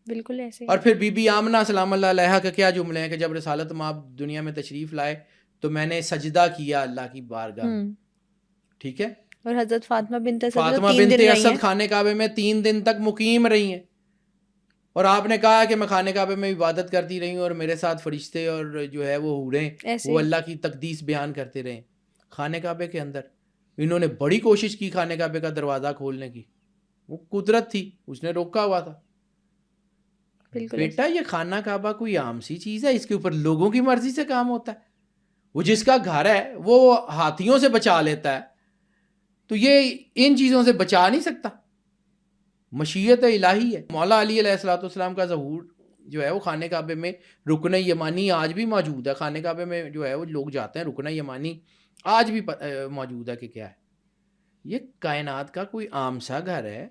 Speaker 1: بالکل ایسے.
Speaker 2: اور پھر بی بی آمنہ سلام اللہ علیہا کا کیا جملے ہیں کہ جب رسالت مآب دنیا میں تشریف لائے تو میں نے سجدہ کیا اللہ کی بارگاہ میں. ٹھیک ہے.
Speaker 1: اور حضرت فاطمہ بنت
Speaker 2: اسد خانہ کعبے میں 3 دن تک مقیم رہی ہیں، اور آپ نے کہا کہ میں خانہ کعبے میں عبادت کرتی رہی ہوں اور میرے ساتھ فرشتے اور جو ہے وہ حوریں وہ اللہ کی تقدیس بیان کرتے رہے خانہ کعبے کے اندر. انہوں نے بڑی کوشش کی خانہ کعبے کا دروازہ کھولنے کی، وہ قدرت تھی، اس نے روکا ہوا تھا. بیٹا یہ خانہ کعبہ کوئی عام سی چیز ہے، اس کے اوپر لوگوں کی مرضی سے کام ہوتا ہے. وہ جس کا گھر ہے وہ ہاتھیوں سے بچا لیتا ہے، تو یہ ان چیزوں سے بچا نہیں سکتا. مشیت الہی ہے. مولا علی علیہ الصلوۃ والسلام کا ظہور جو ہے وہ خانہ کعبے میں رکن یمانی آج بھی موجود ہے. خانہ کعبے میں جو ہے وہ لوگ جاتے ہیں، رکن یمانی آج بھی موجود ہے کہ کیا ہے. یہ کائنات کا کوئی عام سا گھر ہے،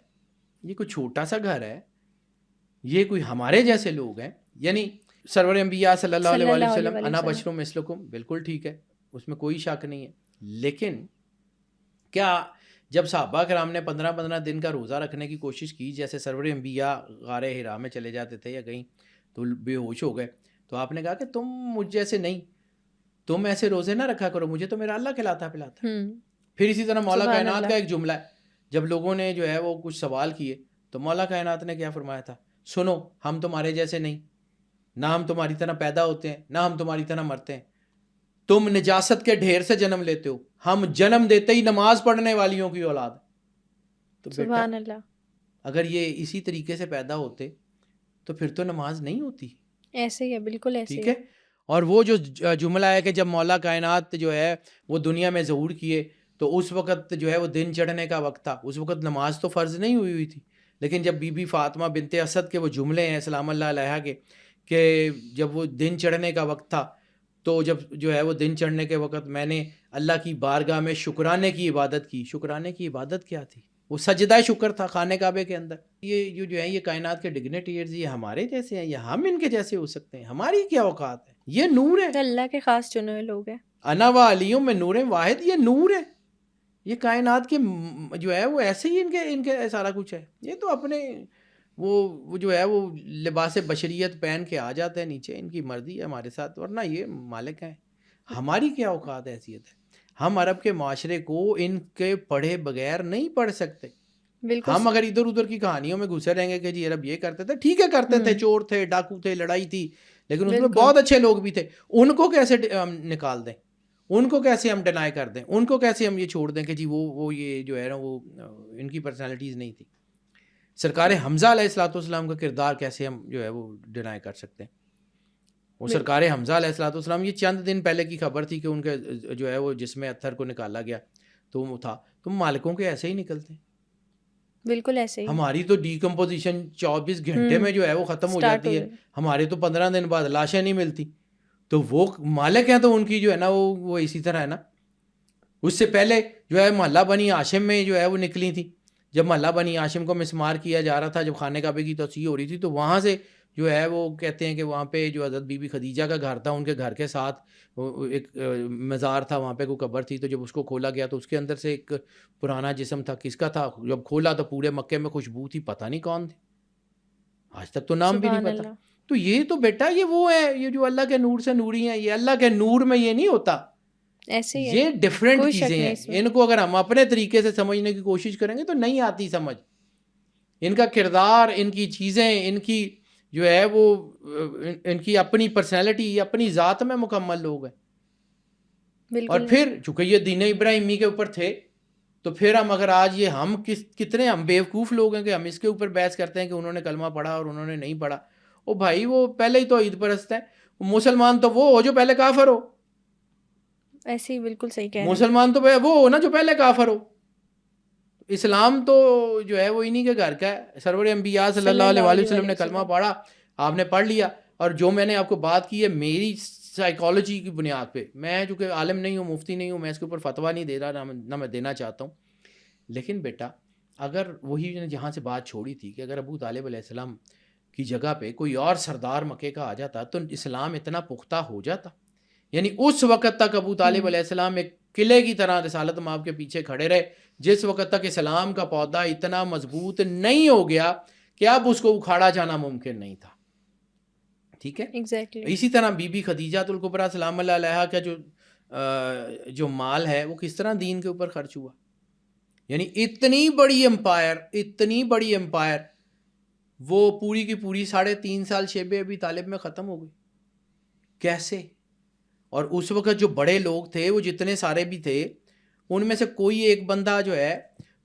Speaker 2: یہ کوئی چھوٹا سا گھر ہے، یہ کوئی ہمارے جیسے لوگ ہیں. یعنی سرور انبیاء صلی اللہ علیہ وآلہ وسلم انا بشر مثلکم، بالکل ٹھیک ہے، اس میں کوئی شک نہیں ہے. لیکن کیا جب صحابہ کرام نے 15 دن کا روزہ رکھنے کی کوشش کی، جیسے سرور انبیاء غار حرا میں چلے جاتے تھے یا کہیں تو بے ہوش ہو گئے، تو آپ نے کہا کہ تم مجھ جیسے نہیں، تم ایسے روزے نہ رکھا کرو، مجھے تو میرا اللہ کھلاتا پلاتا. پھر اسی طرح مولا کائنات کا ایک جملہ ہے، جب لوگوں نے جو ہے وہ کچھ سوال کیے تو مولا کائنات نے کیا فرمایا تھا؟ سنو، ہم تمہارے جیسے نہیں، نہ ہم تمہاری طرح پیدا ہوتے ہیں نہ ہم تمہاری طرح مرتے ہیں. تم نجاست کے ڈھیر سے جنم لیتے ہو، ہم جنم دیتے ہی نماز پڑھنے والیوں کی اولاد. تو
Speaker 1: سبحان اللہ،
Speaker 2: اگر یہ اسی طریقے سے پیدا ہوتے تو پھر تو نماز نہیں ہوتی.
Speaker 1: ایسے ہی ہے، بالکل ایسے.
Speaker 2: ٹھیک ہے. اور وہ جو جملہ ہے کہ جب مولا کائنات جو ہے وہ دنیا میں ظہور کیے تو اس وقت جو ہے وہ دن چڑھنے کا وقت تھا، اس وقت نماز تو فرض نہیں ہوئی تھی. لیکن جب بی بی فاطمہ بنت اسد کے وہ جملے ہیں سلام اللہ علیہا کے کہ جب وہ دن چڑھنے کا وقت تھا تو جب جو ہے وہ دن چڑھنے کے وقت میں نے اللہ کی بارگاہ میں شکرانے کی عبادت کی. شکرانے کی عبادت کیا تھی؟ وہ سجدہ شکر تھا خانہ کعبے کے اندر. یہ جو ہے یہ کائنات کے ڈگنیٹیئرز یہ ہمارے جیسے ہیں یا ہم ان کے جیسے ہو سکتے ہیں؟ ہماری کیا اوقات ہے؟ یہ نور ہے،
Speaker 1: اللہ کے خاص چنے ہوئے لوگ ہیں.
Speaker 2: انا و علیوں میں نور واحد، یہ نور ہے. یہ کائنات کے جو ہے وہ ایسے ہی ان کے سارا کچھ ہے. یہ تو اپنے وہ جو ہے وہ لباس بشریت پہن کے آ جاتے ہیں نیچے، ان کی مرضی ہے ہمارے ساتھ، ورنہ یہ مالک ہیں. ہماری کیا اوقات حیثیت ہے؟ ہم عرب کے معاشرے کو ان کے پڑھے بغیر نہیں پڑھ سکتے. ہم اگر ادھر ادھر کی کہانیوں میں گھسے رہیں گے کہ جی عرب یہ کرتے تھے، ٹھیک ہے کرتے تھے، چور تھے، ڈاکو تھے، لڑائی تھی، لیکن اس میں بہت اچھے لوگ بھی تھے. ان کو کیسے ہم نکال دیں؟ ان کو کیسے ہم ڈینائی کر دیں؟ ان کو کیسے ہم یہ چھوڑ دیں کہ جی وہ یہ جو ہے نا وہ ان کی پرسنالٹیز نہیں تھی؟ سرکار حمزہ علیہ الصلوۃ والسلام کا کردار کیسے ہم جو ہے وہ ڈینائی کر سکتے ہیں؟ وہ سرکار حمزہ علیہ الصلوۃ والسلام، یہ چند دن پہلے کی خبر تھی کہ ان کے جو ہے وہ جسم اتھر کو نکالا گیا تو وہ تھا. تم مالکوں کے ایسے ہی نکلتے ہیں،
Speaker 1: بالکل ایسے ہی.
Speaker 2: ہماری تو ڈیکمپوزیشن 24 گھنٹے میں جو ہے وہ ختم ہو جاتی ہے، ہمارے تو 15 دن بعد لاشیں نہیں ملتی. تو وہ مالک ہیں تو ان کی جو ہے نا وہ اسی طرح ہے نا. اس سے پہلے جو ہے محلہ بنی ہاشم میں جو ہے وہ نکلی تھی، جب محلہ بنی ہاشم کو مسمار کیا جا رہا تھا، جب خانہ کعبے کی توسیع ہو رہی تھی، تو وہاں سے جو ہے وہ کہتے ہیں کہ وہاں پہ جو حضرت بی بی خدیجہ کا گھر تھا، ان کے گھر کے ساتھ ایک مزار تھا، وہاں پہ کوئی قبر تھی. تو جب اس کو کھولا گیا تو اس کے اندر سے ایک پرانا جسم تھا. کس کا تھا؟ جب کھولا تو پورے مکے میں خوشبو تھی، پتہ نہیں کون تھی، آج تک تو نام بھی نہیں پتا. تو یہ تو بیٹا یہ وہ ہے، یہ جو اللہ کے نور سے نوری ہیں، یہ اللہ کے نور میں یہ نہیں ہوتا،
Speaker 1: ایسے ہی
Speaker 2: یہ ڈیفرنٹ چیزیں ہیں. ان کو اگر ہم اپنے طریقے سے سمجھنے کی کوشش کریں گے تو نہیں آتی سمجھ. ان کا کردار، ان کی چیزیں، ان کی جو ہے وہ ان کی اپنی پرسنالٹی، اپنی ذات میں مکمل لوگ ہیں. اور پھر چونکہ یہ دین ابراہیمی کے اوپر تھے تو پھر ہم اگر آج یہ ہم کتنے ہم بیوقوف لوگ ہیں کہ ہم اس کے اوپر بحث کرتے ہیں کہ انہوں نے کلمہ پڑھا اور انہوں نے نہیں پڑھا. او بھائی وہ پہلے ہی تو عید پرست ہیں. مسلمان تو وہ ہو جو پہلے کافر ہو.
Speaker 1: ایسے ہی بالکل صحیح کہہ رہے ہیں.
Speaker 2: مسلمان تو وہ ہو نا جو پہلے کافر ہو. اسلام تو جو ہے وہ انہی کے گھر کا ہے. سرور انبیاء صلی اللہ علیہ وآلہ وسلم نے کلمہ پڑھا، آپ نے پڑھ لیا. اور جو میں نے آپ کو بات کی ہے میری سائیکالوجی کی بنیاد پہ، میں چونکہ عالم نہیں ہوں، مفتی نہیں ہوں، میں اس کے اوپر فتویٰ نہیں دے رہا، نہ میں دینا چاہتا ہوں. لیکن بیٹا اگر وہی جہاں سے بات چھوڑی تھی کہ اگر ابو طالب علیہ السلام کی جگہ پہ کوئی اور سردار مکے کا آ جاتا تو اسلام اتنا پختہ ہو جاتا. یعنی اس وقت تک ابو طالب علیہ السلام ایک قلعے کی طرح رسالت مآب کے پیچھے کھڑے رہے، جس وقت تک اسلام کا پودا اتنا مضبوط نہیں ہو گیا کہ اب اس کو اکھاڑا جانا ممکن نہیں تھا. ٹھیک ہے. اسی طرح بی بی خدیجہ الکبریٰ سلام اللہ علیہا کا جو مال ہے وہ کس طرح دین کے اوپر خرچ ہوا. یعنی اتنی بڑی امپائر وہ پوری کی پوری 3.5 سال شیب ابی طالب میں ختم ہو گئی. کیسے؟ اور اس وقت جو بڑے لوگ تھے وہ جتنے سارے بھی تھے ان میں سے کوئی ایک بندہ جو ہے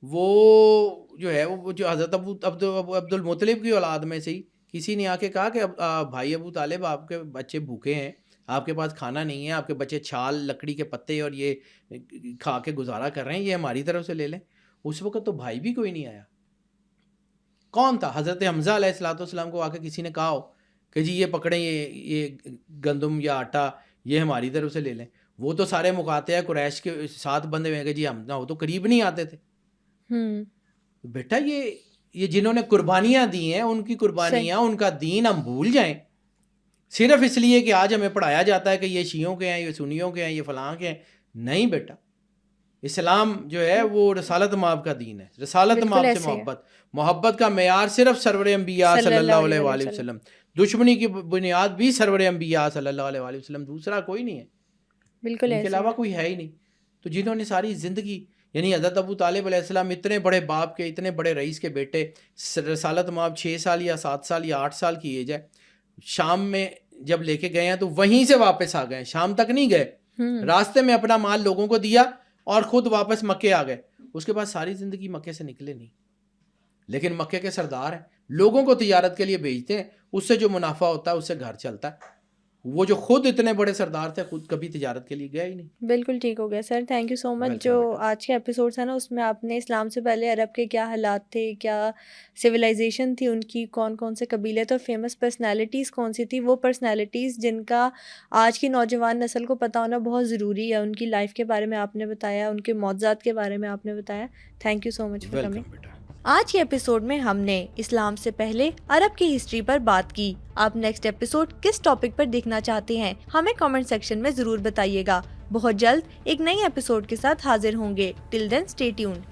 Speaker 2: وہ جو حضرت عبد المطلب کی اولاد میں سے ہی کسی نے آ کے کہا کہ بھائی ابو طالب آپ کے بچے بھوکے ہیں، آپ کے پاس کھانا نہیں ہے، آپ کے بچے چھال لکڑی کے پتے اور یہ کھا کے گزارا کر رہے ہیں، یہ ہماری طرف سے لے لیں. اس وقت تو بھائی بھی کوئی نہیں آیا. کون تھا؟ حضرت حمزہ علیہ الصلوۃ والسلام کو آ کے کسی نے کہا ہو کہ جی یہ پکڑیں یہ گندم یا آٹا یہ ہماری طرف سے لے لیں. وہ تو سارے مقاطع قریش کے ساتھ بندے ہوئے کہ جی ہم نہ وہ تو قریب نہیں آتے تھے. بیٹا یہ جنہوں نے قربانیاں دی ہیں ان کی قربانیاں، ان کا دین ہم بھول جائیں صرف اس لیے کہ آج ہمیں پڑھایا جاتا ہے کہ یہ شیعوں کے ہیں، یہ سنیوں کے ہیں، یہ فلاں کے ہیں. نہیں بیٹا، اسلام جو ہے وہ رسالت مآب کا دین ہے. رسالت مآب سے محبت کا معیار صرف سرور انبیاء صلی اللہ علیہ وآلہ وسلم. دشمنی کی بنیاد بھی سرور انبیاء صلی اللہ علیہ وآلہ وسلم، دوسرا کوئی نہیں ہے، بالکل ان کے علاوہ کوئی ہے ہی نہیں. تو جنہوں نے ساری زندگی، یعنی حضرت ابو طالب علیہ السلام اتنے بڑے باپ کے، اتنے بڑے رئیس کے بیٹے، رسالت مآب 6 سال یا 7 سال یا 8 سال کی ایج ہے، شام میں جب لے کے گئے ہیں تو وہیں سے واپس آ گئے، شام تک نہیں گئے، راستے میں اپنا مال لوگوں کو دیا اور خود واپس مکے آ گئے. اس کے بعد ساری زندگی مکے سے نکلے نہیں. لیکن مکے کے سردار ہیں، لوگوں کو تجارت کے لیے بھیجتے ہیں، اس سے جو منافع ہوتا ہے اس سے گھر چلتا ہے. وہ جو خود اتنے بڑے سردار تھے خود کبھی تجارت کے لیے گیا ہی نہیں.
Speaker 1: بالکل ٹھیک ہو گیا سر، تھینک یو سو مچ. جو آج کے ایپیسوڈ ہے نا اس میں آپ نے اسلام سے پہلے عرب کے کیا حالات تھے، کیا سویلائزیشن تھی ان کی، کون کون سے قبیلے تھے، فیمس پرسنالٹیز کون سی تھی، وہ پرسنالٹیز جن کا آج کی نوجوان نسل کو پتہ ہونا بہت ضروری ہے. ان کی لائف کے بارے میں آپ نے بتایا، ان کے معجزات کے بارے میں آپ نے بتایا. Thank you so much for coming. آج کے ایپیسوڈ میں ہم نے اسلام سے پہلے عرب کی ہسٹری پر بات کی. آپ نیکسٹ ایپیسوڈ کس ٹاپک پر دیکھنا چاہتے ہیں ہمیں کامنٹ سیکشن میں ضرور بتائیے گا. بہت جلد ایک نئی ایپیسوڈ کے ساتھ حاضر ہوں گے. ٹل دین اسٹے ٹیونڈ.